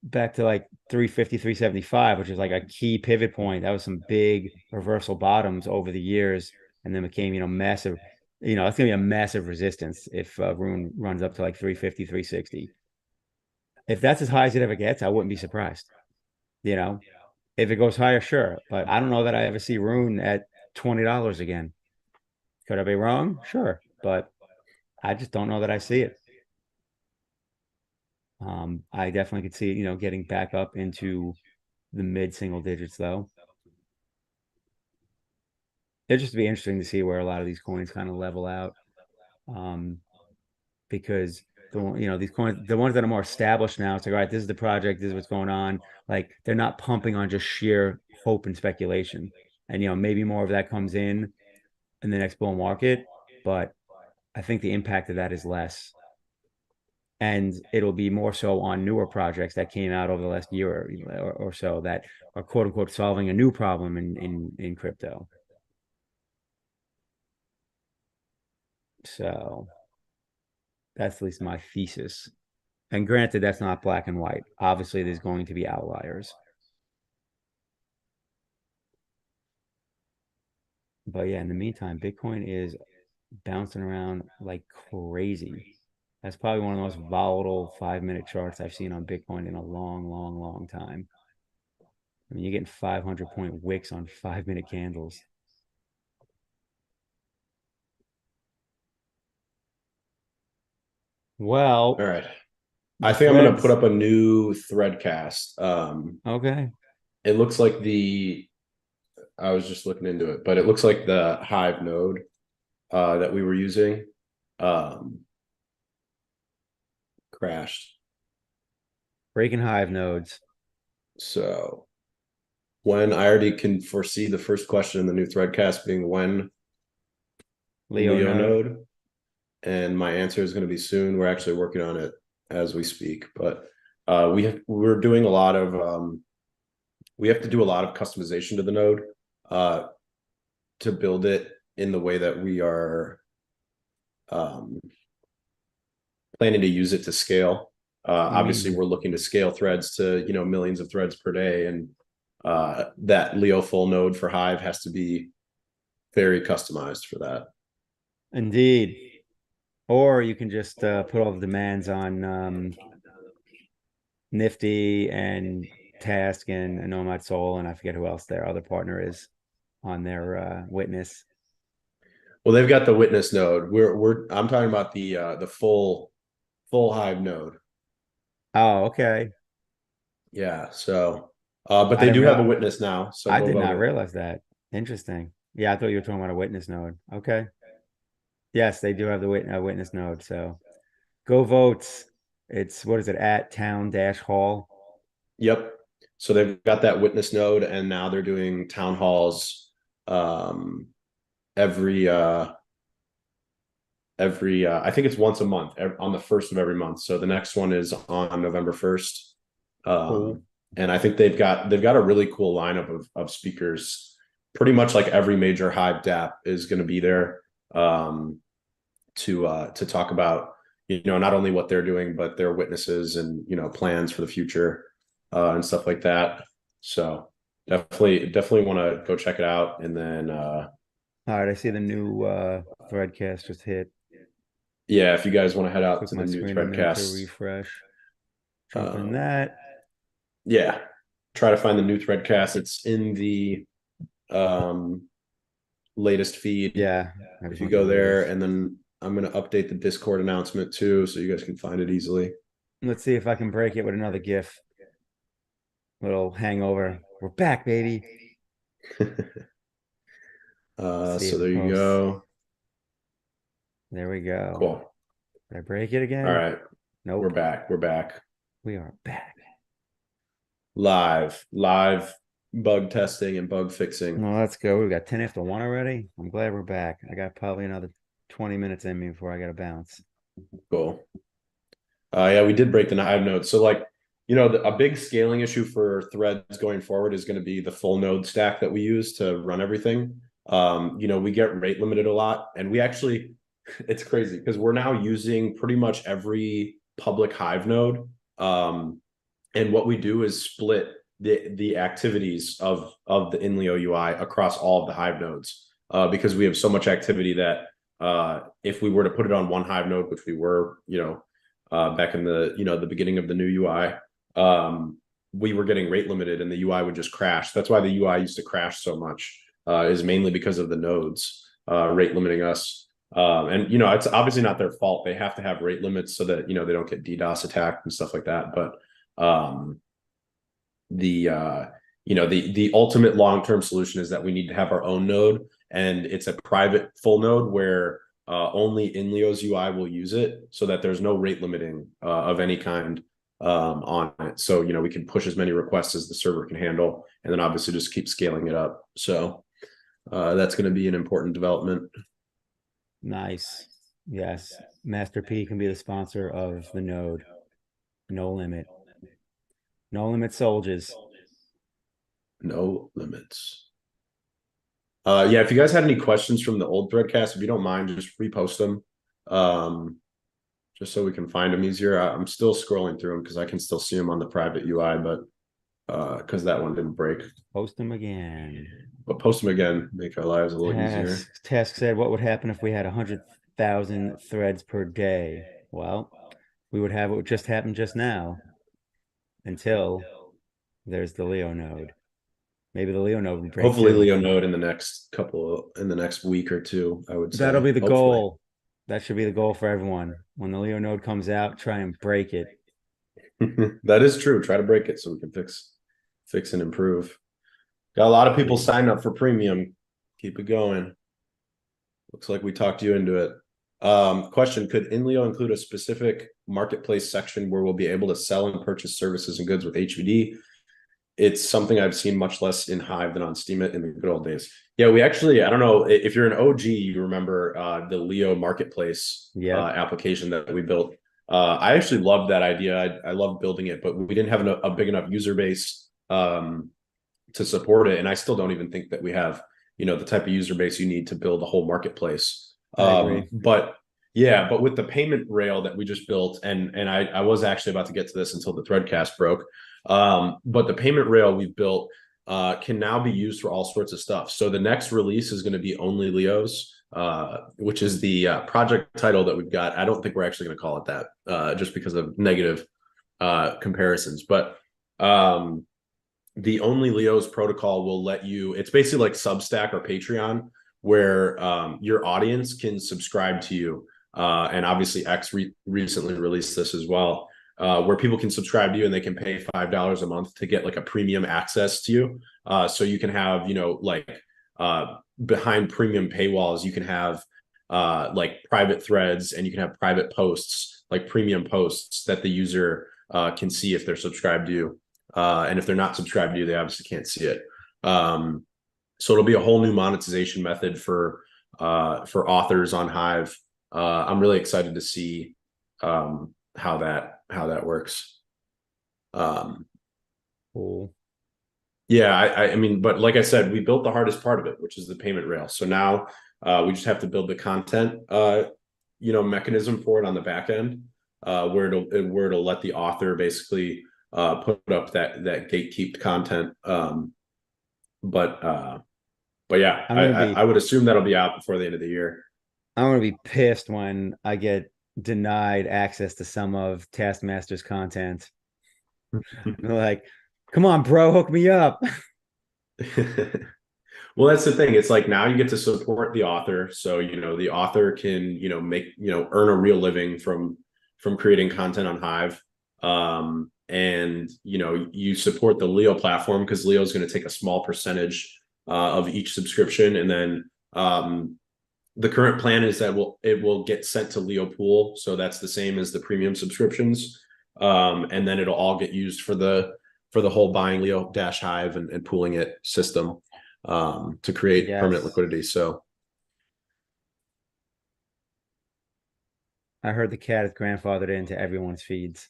back to like 350, 375, which is like a key pivot point, that was some big reversal bottoms over the years, and then became, massive. That's gonna be a massive resistance if Rune runs up to like 350, 360. If that's as high as it ever gets, I wouldn't be surprised. You know, if it goes higher, sure, but I don't know that I ever see Rune at $20 again. Could I be wrong? Sure, but I just don't know that I see it. I definitely could see it, getting back up into the mid single digits though. It'd just be interesting to see where a lot of these coins kind of level out. Um, because these coins, the ones that are more established now, it's like, all right, this is the project, this is what's going on. Like they're not pumping on just sheer hope and speculation. And maybe more of that comes in the next bull market, but I think the impact of that is less. And it'll be more so on newer projects that came out over the last year or so that are quote unquote solving a new problem in crypto. So that's at least my thesis. And granted, that's not black and white. Obviously, there's going to be outliers. But yeah, in the meantime, Bitcoin is bouncing around like crazy. That's probably one of the most volatile 5-minute charts I've seen on Bitcoin in a long, long, long time. I mean, you're getting 500-point wicks on 5-minute candles. all Well, right. I the think I'm gonna put threads. up a new threadcast. Okay. It looks like I was just looking into it, but it looks like the Hive node that we were using um crashed. Breaking hive nodes. So when I already can foresee the first question in the new threadcast being when Leo Leo node. node, and my answer is going to be soon. We're actually working on it as we speak, but we're doing a lot of we have to do a lot of customization to the node uh, to build it in the way that we are um, planning to use it to scale. You Obviously, mean we're looking to scale threads to millions of threads per day, and that Leo full node for Hive has to be very customized for that. indeed. Or you can just put all the demands on Nifty and Task and Nomad Soul, and I forget who else their other partner is on their witness. Well, they've got the witness node. I'm talking about the full Hive node. Oh, okay. Yeah. So, but I they didn't do have a real witness now. So I go did vote not it. realize that. Interesting. Yeah, I thought you were talking about a witness node. Okay. Yes, they do have the witness node. So go vote. It's what is it at town dash hall? Yep. So they've got that witness node, and now they're doing town halls um, every I think it's once a month on the first of every month. So the next one is on November 1st. Cool. And I think they've got a really cool lineup of speakers. Pretty much like every major Hive DApp is going to be there um, to talk about not only what they're doing but their witnesses and plans for the future and stuff like that. So definitely want to go check it out. And then All right, I see the new threadcast just hit. yeah, if you guys want to head out Took to the my new screen a minute to threadcast, refresh. Jump in um, that. yeah, try to find the new threadcast. It's in the um, latest feed. Yeah, If you everyone's go always. there, and then I'm going to update the Discord announcement too, so you guys can find it easily. Let's see if I can break it with another GIF. Little hangover. We're back, baby. Let's see So if it there you posts. go. There we go. Cool. Did I break it All again? right, we're Nope. back. We're back We are back. live bug testing and bug fixing. Well, let's go. We got 10 after 1 already. I'm glad we're back. I got probably another 20 minutes in me before I got to bounce. Cool. Yeah, we did break the Hive node. So like, a big scaling issue for threads going forward is going to be the full node stack that we use to run everything. We get rate limited a lot, and we actually, it's crazy because we're now using pretty much every public Hive node. And what we do is split the activities of the INLEO UI across all of the Hive nodes because we have so much activity that if we were to put it on one Hive node, which we were, back in the beginning of the new UI, we were getting rate limited and the UI would just crash. That's why the UI used to crash so much, is mainly because of the nodes rate limiting us. And it's obviously not their fault. They have to have rate limits so that they don't get DDoS attacked and stuff like that. But the the ultimate long-term solution is that we need to have our own node, and it's a private full node where only INLEO's UI will use it, so that there's no rate limiting of any kind on it. So we can push as many requests as the server can handle, and then obviously just keep scaling it up. So that's going to be an important development. Nice. Yes. Master P can be the sponsor of the node. No limit. No limit soldiers. No limits. Yeah, if you guys had any questions from the old threadcast, if you don't mind, just repost them. Just so we can find them easier. I'm still scrolling through them because I can still see them on the private UI, but because that one didn't break. Post them again. But post them again, make our lives a little easier. Task said, what would happen if we had 100,000 threads per day? Well, we would have what just happened just now until there's the Leo node. Maybe the Leo node would break Hopefully too. Leo node in the next week or two, I would say. That'll be the Hopefully. goal. That should be the goal for everyone. When the Leo node comes out, try and break it. That is true. Try to break it so we can fix and improve. Got a lot of people signing up for premium. Keep it going. Looks like we talked you into it. Question: could INLEO include a specific marketplace section where we'll be able to sell and purchase services and goods with HBD? It's something I've seen much less in Hive than on Steemit in the good old days. Yeah, we actually, I don't know if you're an OG, you remember the Leo marketplace application that we built. I actually loved that idea. I loved building it, but we didn't have a big enough user base to support it. And I still don't even think that we have, the type of user base you need to build a whole marketplace. I agree. But yeah, but with the payment rail that we just built, and I was actually about to get to this until the threadcast broke. But the payment rail we've built can now be used for all sorts of stuff. So the next release is going to be only Leo's, which is the project title that we've got. I don't think we're actually going to call it that just because of negative comparisons. But the only Leo's protocol will let you, it's basically like Substack or Patreon, where your audience can subscribe to you. And obviously, X recently released this as well, where people can subscribe to you and they can pay $5 a month to get like a premium access to you. So you can have, like behind premium paywalls, you can have like private threads, and you can have private posts, like premium posts that the user can see if they're subscribed to you. And if they're not subscribed to you, they obviously can't see it. So it'll be a whole new monetization method for authors on Hive. I'm really excited to see how that works. Cool. Yeah, I mean, but like I said, we built the hardest part of it, which is the payment rail. So now we just have to build the content, mechanism for it on the back end, where it'll let the author basically put up that gatekept content. But yeah, I would assume that'll be out before the end of the year. I'm gonna be pissed when I get denied access to some of Taskmaster's content. They're like, come on, bro, hook me up. Well, that's the thing. It's like now you get to support the author, so the author can make earn a real living from creating content on Hive, and you support the Leo platform because Leo is going to take a small percentage of each subscription, and then the current plan is that it will get sent to Leo Pool, so that's the same as the premium subscriptions, and then it'll all get used for the whole buying Leo Dash Hive and pooling it system to create permanent liquidity. So I heard the cat is grandfathered into everyone's feeds.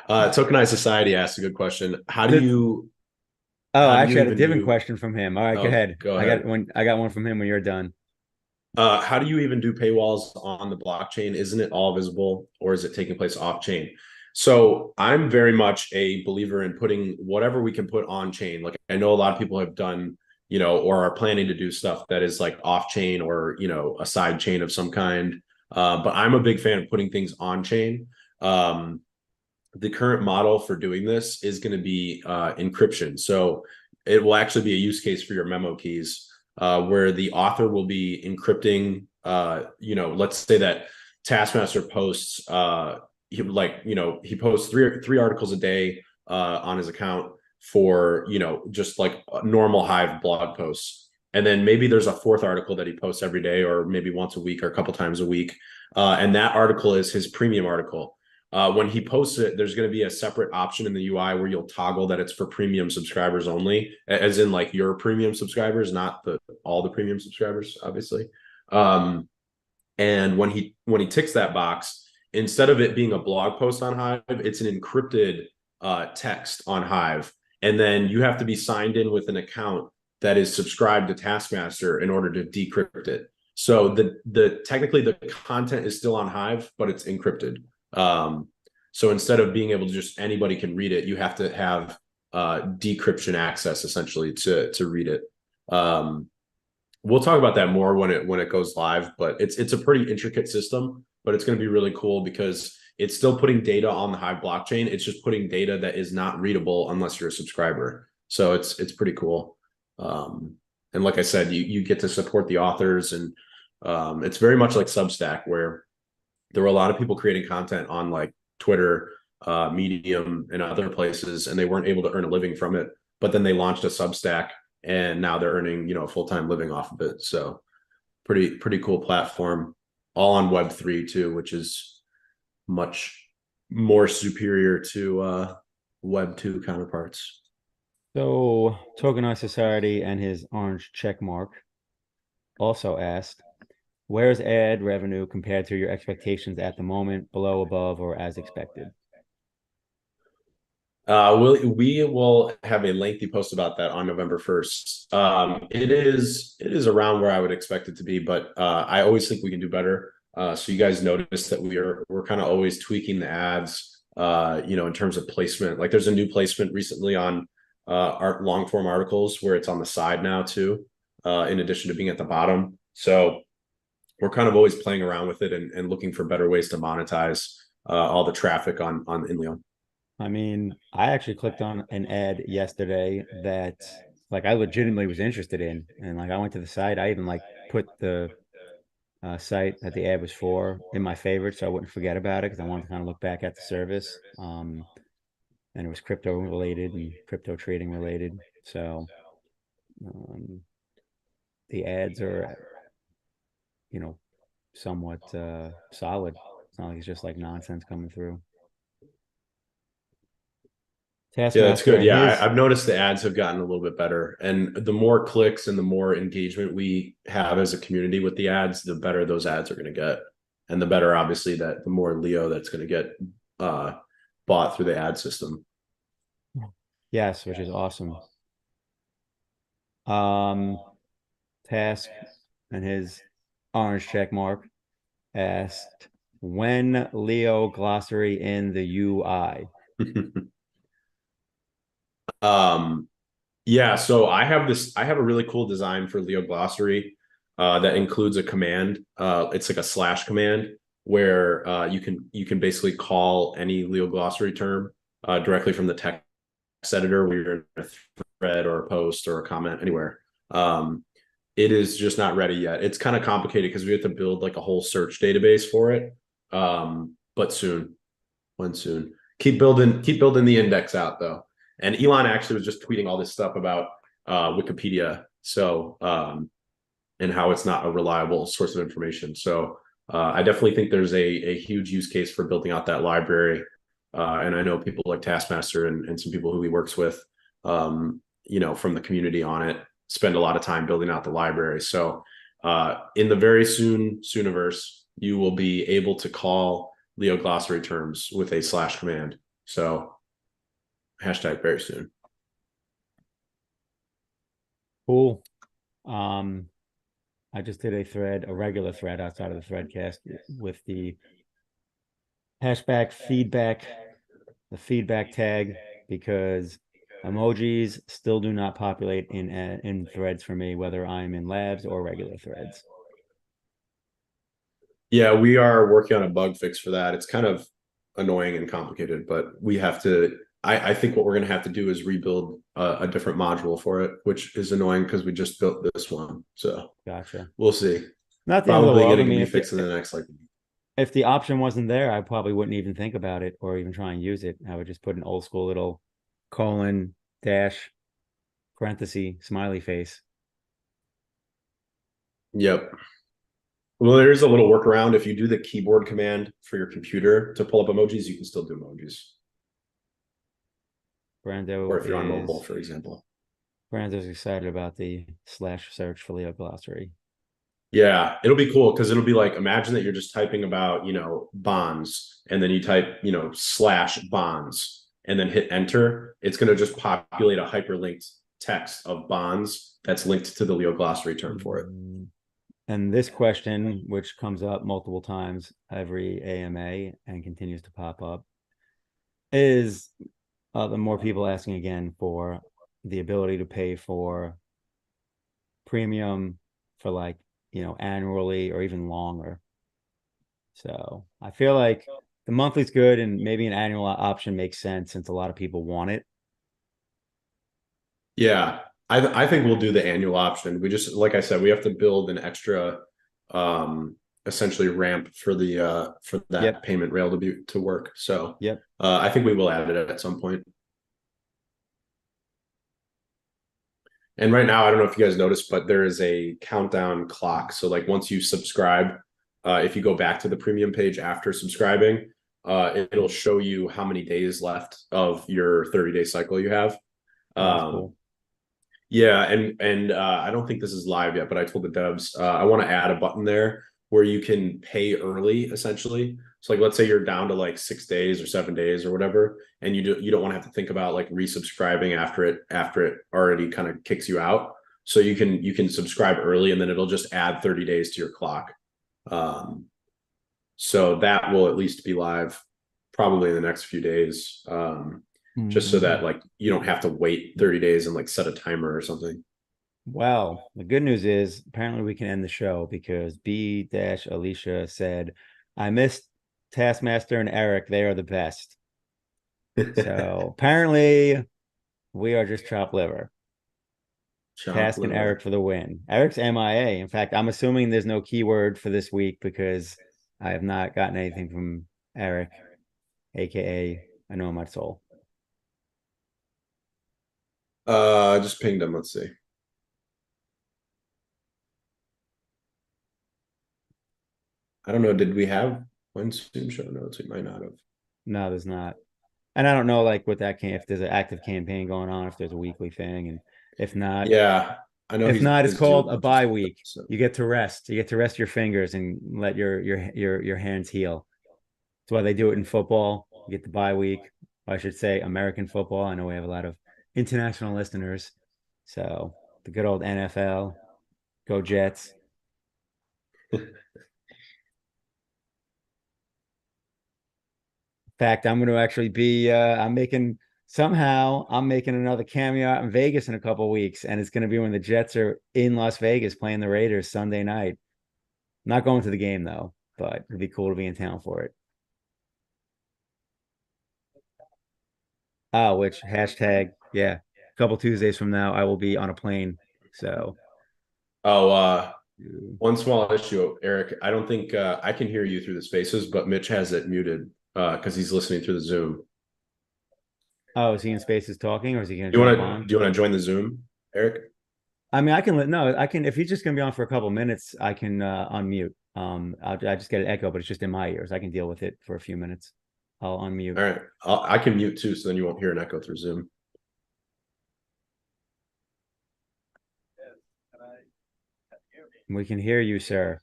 Tokenized Society asked a good question. How do you? Oh, I actually had a different question from him. All right, go ahead. Go ahead. I got one from him when you're done. How do you even do paywalls on the blockchain? Isn't it all visible, or is it taking place off chain? So I'm very much a believer in putting whatever we can put on chain. Like I know a lot of people have done, or are planning to do stuff that is like off chain or, a side chain of some kind. But I'm a big fan of putting things on chain. The current model for doing this is going to be encryption. So it will actually be a use case for your memo keys, where the author will be encrypting, let's say that Taskmaster posts, he posts three articles a day on his account for, just like normal Hive blog posts. And then maybe there's a fourth article that he posts every day, or maybe once a week or a couple times a week. And that article is his premium article. When he posts it, there's going to be a separate option in the UI where you'll toggle that it's for premium subscribers only, as in like your premium subscribers, not all the premium subscribers, obviously. And when he ticks that box, instead of it being a blog post on Hive, it's an encrypted text on Hive. And then you have to be signed in with an account that is subscribed to Taskmaster in order to decrypt it. So technically the content is still on Hive, but it's encrypted. So instead of being able to just anybody can read it, you have to have decryption access essentially to read it. We'll talk about that more when it goes live, but it's a pretty intricate system, but it's going to be really cool because it's still putting data on the Hive blockchain. It's just putting data that is not readable unless you're a subscriber. So it's pretty cool. And like I said, you get to support the authors, and it's very much like Substack, where there were a lot of people creating content on like Twitter, Medium, and other places, and they weren't able to earn a living from it. But then they launched a Substack, and now they're earning, a full-time living off of it. So pretty cool platform, all on Web3 too, which is much more superior to Web2 counterparts. So Tokenized Society and his orange check mark also asked, where's ad revenue compared to your expectations at the moment, below, above, or as expected? We will have a lengthy post about that on November 1st. It is around where I would expect it to be, but I always think we can do better. So you guys notice that we're kind of always tweaking the ads, in terms of placement. Like there's a new placement recently on our long form articles where it's on the side now too, in addition to being at the bottom. So we're kind of always playing around with it and looking for better ways to monetize all the traffic on INLEO. I mean, I actually clicked on an ad yesterday that like I legitimately was interested in. And like I went to the site. I even like put the site that the ad was for in my favorites so I wouldn't forget about it because I wanted to kind of look back at the service. And it was crypto related and crypto trading related. So um, the ads are, you know, somewhat solid. It's not like it's just like nonsense coming through. Yeah, that's Taskmaster good. and Yeah, his I've noticed the ads have gotten a little bit better. And the more clicks and the more engagement we have as a community with the ads, the better those ads are going to get. And the better, obviously, that the more Leo that's going to get uh, bought through the ad system. yes, which is awesome. Um, Task and his orange check mark asked when Leo glossary in the UI. um, Yeah, so I have a really cool design for Leo Glossary that includes a command. It's like a slash command where you can basically call any Leo Glossary term directly from the text editor where you're in a thread or a post or a comment anywhere. Um, it is just not ready yet. It's kind of complicated because we have to build like a whole search database for it. But soon, when soon. Keep building the index out though. And Elon actually was just tweeting all this stuff about Wikipedia, so and how it's not a reliable source of information. So I definitely think there's a huge use case for building out that library. And I know people like Taskmaster and some people who he works with, from the community on it, spend a lot of time building out the library. So in the very sooniverse, you will be able to call Leo glossary terms with a slash command. So hashtag very soon. Cool. Um, I just did a regular thread outside of the threadcast with the hashtag feedback, the feedback tag, because emojis still do not populate in threads for me, whether I'm in labs or regular threads. Yeah, we are working on a bug fix for that. It's kind of annoying and complicated, but we have to. I think what we're going to have to do is rebuild a different module for it, which is annoying because we just built this one. So Gotcha. we'll see. Not the end of the Probably world. I going to mean, be fixed in the next like. if the option wasn't there, I probably wouldn't even think about it or even try and use it. I would just put an old school little colon dash parenthesis smiley face. Yep. Well, there's a little workaround. If you do the keyboard command for your computer to pull up emojis, you can still do emojis. Or Brando if you're on mobile, is for example. Brando's excited about the slash search for Leo glossary. Yeah, it'll be cool because it'll be like imagine that you're just typing about, bonds and then you type, slash bonds and then hit enter. It's going to just populate a hyperlinked text of bonds that's linked to the Leo glossary term for it. And this question, which comes up multiple times every AMA and continues to pop up, is the more people asking again for the ability to pay for premium for like, annually or even longer. So I feel like the monthly's good and maybe an annual option makes sense since a lot of people want it. Yeah, I think we'll do the annual option. We just, like I said, we have to build an extra, essentially ramp for that Yep. payment rail to work. So Yep. I think we will add it at some point. And right now, I don't know if you guys noticed, but there is a countdown clock. So like once you subscribe, if you go back to the premium page after subscribing, it'll show you how many days left of your 30-day cycle you have. Oh, that's Um, cool. yeah, and I don't think this is live yet, but I told the devs I want to add a button there where you can pay early, essentially. So like let's say you're down to like 6 days or 7 days or whatever, and you don't want to have to think about like resubscribing after it already kind of kicks you out. So you can subscribe early and then it'll just add 30 days to your clock. Um, so that will at least be live probably in the next few days. Just so that like you don't have to wait 30 days and like set a timer or something. Well, the good news is apparently we can end the show because B Alicia said, I missed Taskmaster and Eric. They are the best. So apparently we are just chopped liver. Chop Tasking liver. Eric for the win. Eric's MIA. In fact, I'm assuming there's no keyword for this week because I have not gotten anything from Eric, aka I know my soul. Just pinged him. Let's see. I don't know. Did we have one Zoom show notes? We might not have. No, there's not. And I don't know like what that can if there's an active campaign going on, if there's a weekly thing, and if not, Yeah, I know if he's not, it's busy with called a a bunch of bye stuff. week. So. You get to rest. You get to rest your fingers and let your hands heal. That's why they do it in football. You get the bye week. I should say American football. I know we have a lot of international listeners. So the good old NFL. Go Jets. In fact, I'm going to actually be I'm making another cameo out in Vegas in a couple weeks, and it's going to be when the Jets are in Las Vegas playing the Raiders Sunday night. Not going to the game though, but it'd be cool to be in town for it. Oh, which hashtag, yeah, a couple Tuesdays from now, I will be on a plane. So, Oh, one small issue, Eric. I don't think I can hear you through the spaces, but Mitch has it muted because he's listening through the Zoom. oh, is he in Spaces talking, or is he going to Do you jump want to on? do you want to join the Zoom, Eric? I mean, I can let no, I can if he's just going to be on for a couple I can unmute. I just get an echo, but it's just in my ears. I can deal with it for a few minutes. I'll unmute. All right, I can mute too, so then you won't hear an echo through Zoom. We can hear you, sir.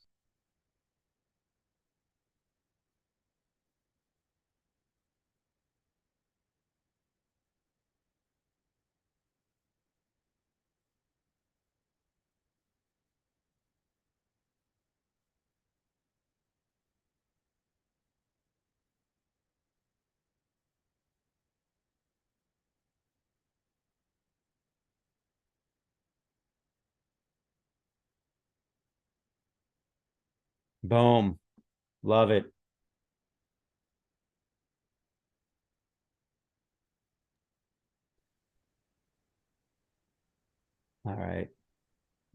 Boom. Love it. All right.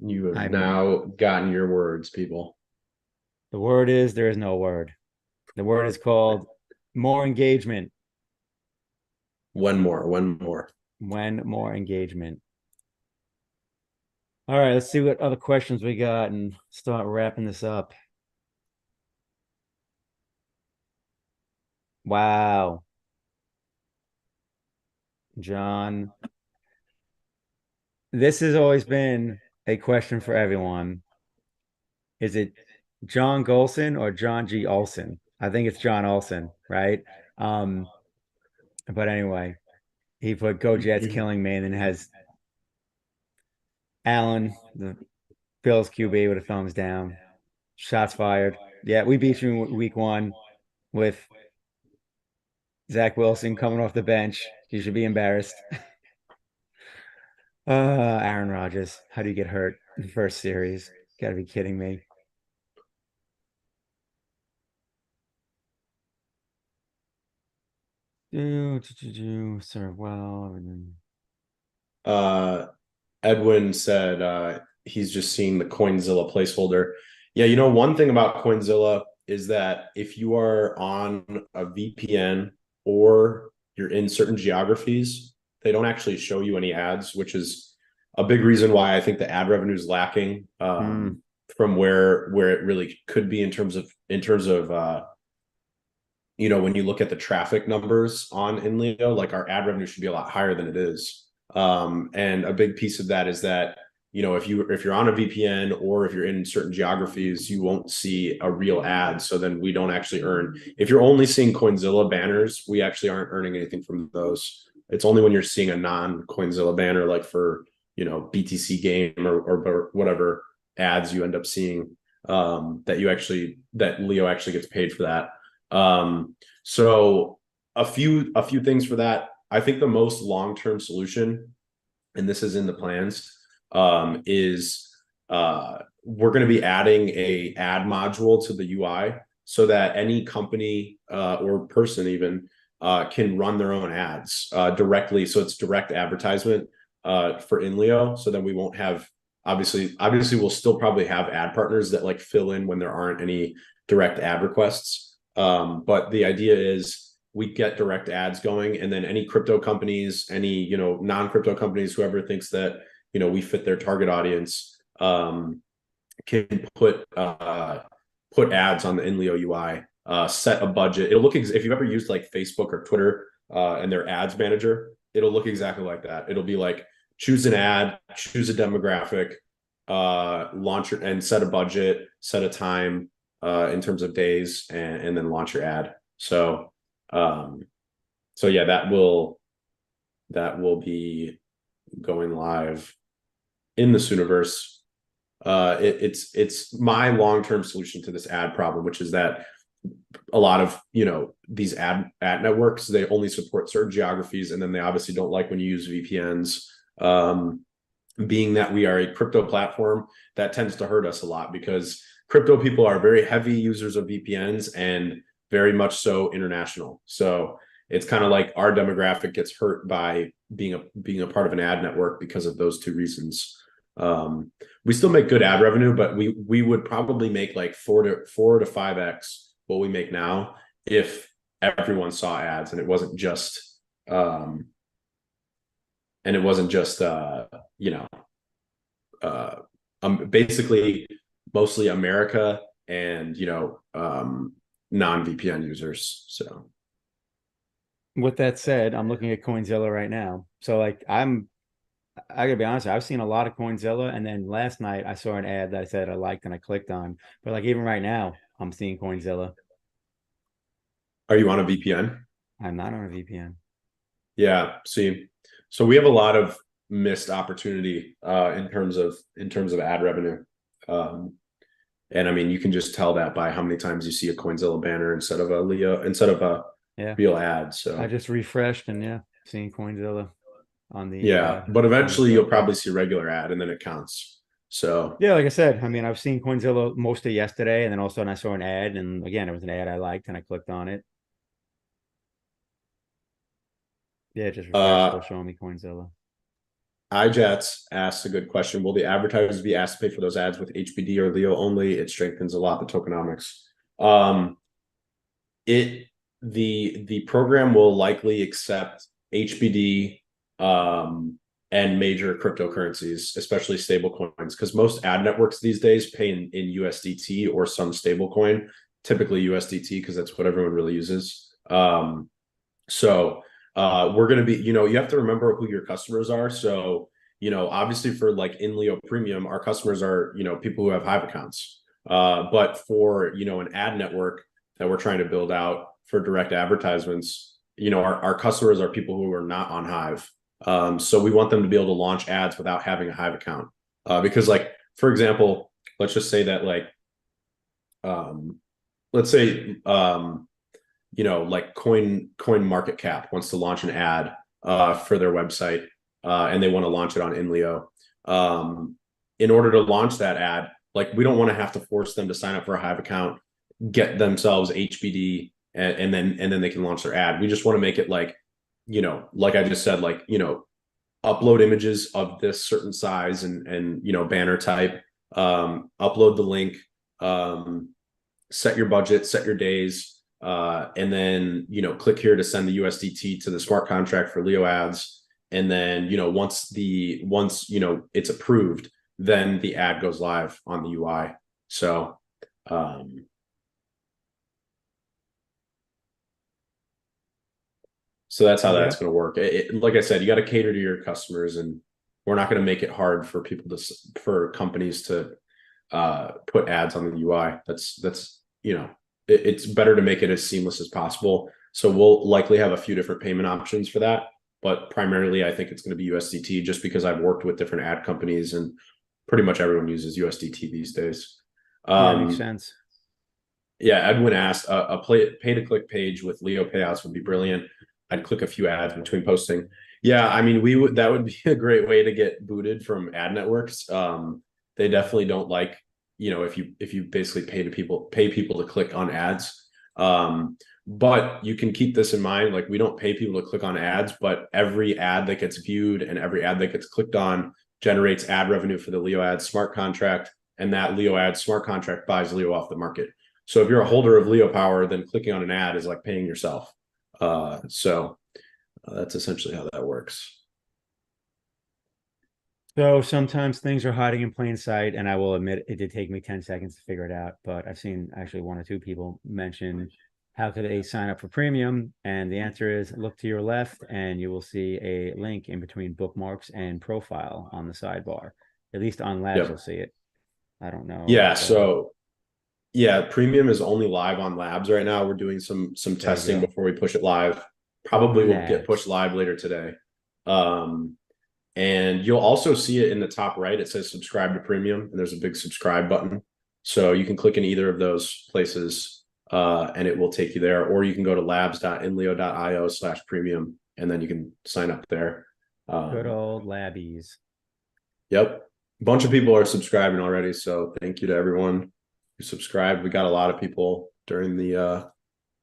You have I'm now gotten your words, people. The word is there is no word. The word is called more engagement. One more. When more engagement. All right, let's see what other questions we got and start wrapping this up. Wow. John, this has always been a question for everyone. Is it John Golson or John G. Olson? I think it's John Olson, right? Um, but anyway, he put Go Jets killing me and then has Allen, the Bills QB, with a thumbs down. Shots fired. Yeah, we beat you in week one with Zach Wilson coming off the bench. You should be embarrassed. Aaron Rodgers. How do you get hurt in the first series? Gotta be kidding me. Serve well. Uh, Edwin said he's just seeing the Coinzilla placeholder. Yeah, you know, one thing about Coinzilla is that if you are on a VPN or you're in certain geographies, they don't actually show you any ads, which is a big reason why I think the ad revenue is lacking from where it really could be in terms of you know, when you look at the traffic numbers on INLEO, like our ad revenue should be a lot higher than it is. And a big piece of that is that, you know, if you're on a VPN or if you're in certain geographies, you won't see a real ad. So then we don't actually earn. If you're only seeing Coinzilla banners, we actually aren't earning anything from those. It's only when you're seeing a non-Coinzilla banner, like for, you know, BTC game or whatever ads you end up seeing, that Leo actually gets paid for that. So a few things for that. I think the most long-term solution, and this is in the plans, is we're going to be adding a ad module to the UI so that any company or person even can run their own ads directly. So it's direct advertisement. for INLEO, so then we won't have obviously we'll still probably have ad partners that like fill in when there aren't any direct ad requests. But the idea is we get direct ads going, and then any crypto companies, any non-crypto companies, whoever thinks that we fit their target audience, can put ads on the INLEO UI. Set a budget. It'll look if you've ever used like Facebook or Twitter and their ads manager, it'll look exactly like that. It'll be like choose an ad, choose a demographic, launch and set a budget, set a time in terms of days, and then launch your ad. So yeah, that will be going live in the Sooniverse. It's my long-term solution to this ad problem, which is that a lot of these ad networks, they only support certain geographies, and then they obviously don't like when you use VPNs. Being that we are a crypto platform, that tends to hurt us a lot because crypto people are very heavy users of VPNs and very much so international. So it's kind of like our demographic gets hurt by being a part of an ad network because of those two reasons. We still make good ad revenue, but we would probably make like 4 to 5x what we make now if everyone saw ads and it wasn't just basically mostly America and non-VPN users. So with that said, I'm looking at Coinzilla right now. So like I gotta be honest, I've seen a lot of Coinzilla, and then last night I saw an ad that I said I liked and I clicked on. But like even right now, I'm seeing Coinzilla. Are you on a VPN? I'm not on a VPN. Yeah. See, so we have a lot of missed opportunity in terms of ad revenue. And I mean, you can just tell that by how many times you see a Coinzilla banner instead of a real ad. So I just refreshed and seeing Coinzilla on the but eventually you'll probably see a regular ad and then it counts. So yeah, like I said, I mean, I've seen Coinzilla most of yesterday, and then all of a sudden I saw an ad, and again, it was an ad I liked, and I clicked on it. Yeah, just refreshed, still showing me Coinzilla. iJets asks a good question. Will the advertisers be asked to pay for those ads with HBD or Leo only? It strengthens a lot the tokenomics. The program will likely accept HBD and major cryptocurrencies, especially stable coins, because most ad networks these days pay in USDT or some stable coin, typically USDT, because that's what everyone really uses. So we're going to be, you have to remember who your customers are. So, obviously for like INLEO Premium, our customers are, people who have Hive accounts. But for, an ad network that we're trying to build out for direct advertisements, our customers are people who are not on Hive. So we want them to be able to launch ads without having a Hive account. Because like, for example, let's just say that like, let's say, like Coin Market Cap wants to launch an ad for their website and they want to launch it on INLEO. In order to launch that ad, like we don't want to have to force them to sign up for a Hive account, get themselves HBD, and then they can launch their ad. We just want to make it like, like I just said, like, upload images of this certain size and banner type, upload the link, set your budget, set your days, and then click here to send the USDT to the smart contract for Leo ads. And then once it's approved, then the ad goes live on the UI. So so that's how that's going to work. Like I said, you got to cater to your customers, and we're not going to make it hard for companies to put ads on the UI. It's better to make it as seamless as possible. So we'll likely have a few different payment options for that, but primarily I think it's going to be USDT, just because I've worked with different ad companies and pretty much everyone uses USDT these days. Makes sense. Yeah, Edwin asked, a pay-to-click page with Leo payouts would be brilliant. I'd click a few ads between posting. Yeah, I mean, that would be a great way to get booted from ad networks. They definitely don't like, if you basically pay people to click on ads. But you can keep this in mind. Like, we don't pay people to click on ads, but every ad that gets viewed and every ad that gets clicked on generates ad revenue for the Leo Ads smart contract. And that Leo Ads smart contract buys Leo off the market. So if you're a holder of Leo Power, then clicking on an ad is like paying yourself. That's essentially how that works. So sometimes things are hiding in plain sight, and I will admit it did take me 10 seconds to figure it out, but I've seen actually one or two people mention how could they sign up for premium? And the answer is look to your left and you will see a link in between bookmarks and profile on the sidebar. At least on Labs, you'll Yep. see it. I don't Yeah. know. So yeah, premium is only live on Labs right now. We're doing some There you testing go. before we push it live. Probably On will get pushed Labs. live later today. Um, And you'll also see it in the top right. It says subscribe to premium, and there's a big subscribe button. So you can click in either of those places, and it will take you there. Or you can go to labs.inleo.io/premium, and then you can sign up there. Good old Labbies. Yep. A bunch of people are subscribing already. So thank you to everyone who subscribed. We got a lot of people during the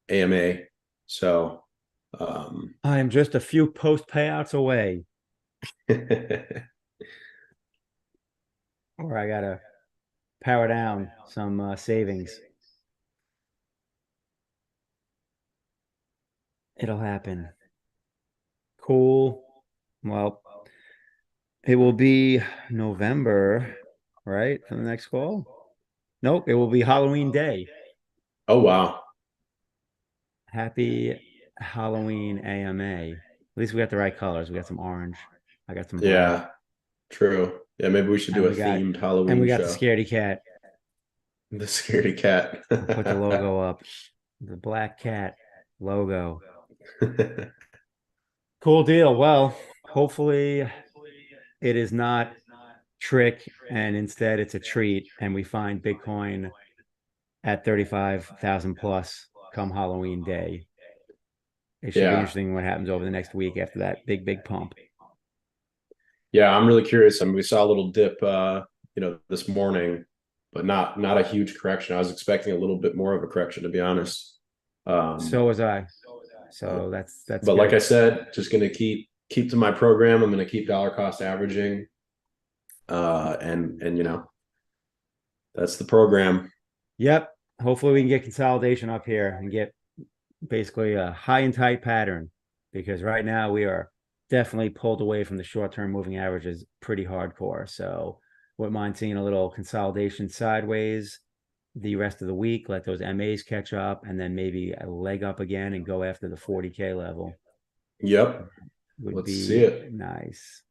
AMA. So I am just a few post payouts away, or I gotta power down some savings. It'll happen. Cool. Well, it will be November, right? For the next call? Nope, it will be Halloween Day. oh wow. Happy Halloween AMA. At least we got the right colors. We got some orange. I got some black. Yeah, true. Yeah, maybe we should do And a we got themed and we Halloween got the show. scaredy cat. The scaredy cat. I'll put the logo up. The black cat logo. Cool deal. Well, hopefully it is not trick and instead it's a treat and we find Bitcoin at 35,000 plus come Halloween day. It should be Yeah. interesting what happens over the next week after that big pump. Yeah, I'm really curious. I mean, we saw a little dip this morning, but not a huge correction. I was expecting a little bit more of a correction, to be honest. So Um, was I. but, So that's but like good. I said, just gonna keep to my program. I'm gonna keep dollar cost averaging. And that's the program. Yep. Hopefully we can get consolidation up here and get basically a high and tight pattern because right now we are definitely pulled away from the short-term moving averages pretty hardcore. So wouldn't mind seeing a little consolidation sideways the rest of the week, let those MAs catch up, and then maybe a leg up again and go after the 40K level Yep. would Let's see be it. nice.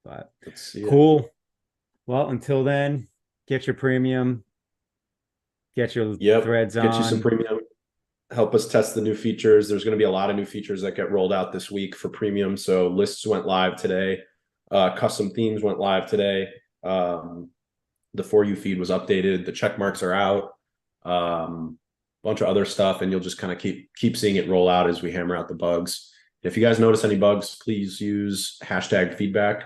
But Let's see it. cool. Well, until then, get your premium, get your Yep. threads Get you some on. premium. Help us test the new features. There's going to be a lot of new features that get rolled out this week for premium. So lists went live today. Custom themes went live today. The For You feed was updated. The check marks are out. Bunch of other stuff, and you'll just kind of keep seeing it roll out as we hammer out the bugs. If you guys notice any bugs, please use hashtag feedback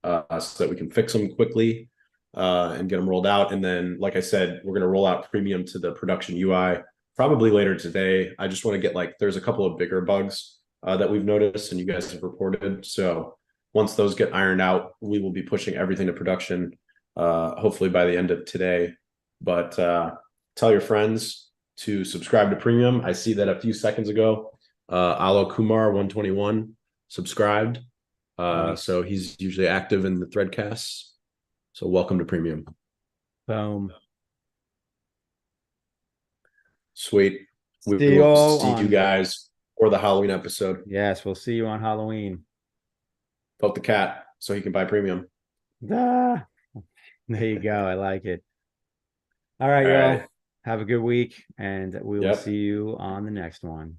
so that we can fix them quickly and get them rolled out. And then, like I said, we're going to roll out premium to the production UI probably later today. I just want to get there's a couple of bigger bugs that we've noticed and you guys have reported. So once those get ironed out, we will be pushing everything to production hopefully by the end of today. But tell your friends to subscribe to premium. I see that a few seconds ago, Alo Kumar 121 subscribed. Nice. So he's usually active in the threadcasts. So welcome to premium. Boom. Sweet. We See you will all see you on. guys for the Halloween episode. Yes, we'll see you on Halloween. Poke the cat so he can buy premium. Ah, there you go. I like it. All right, All y'all. right. Have a good week, and we will see Yep. you on the next one.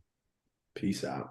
Peace out.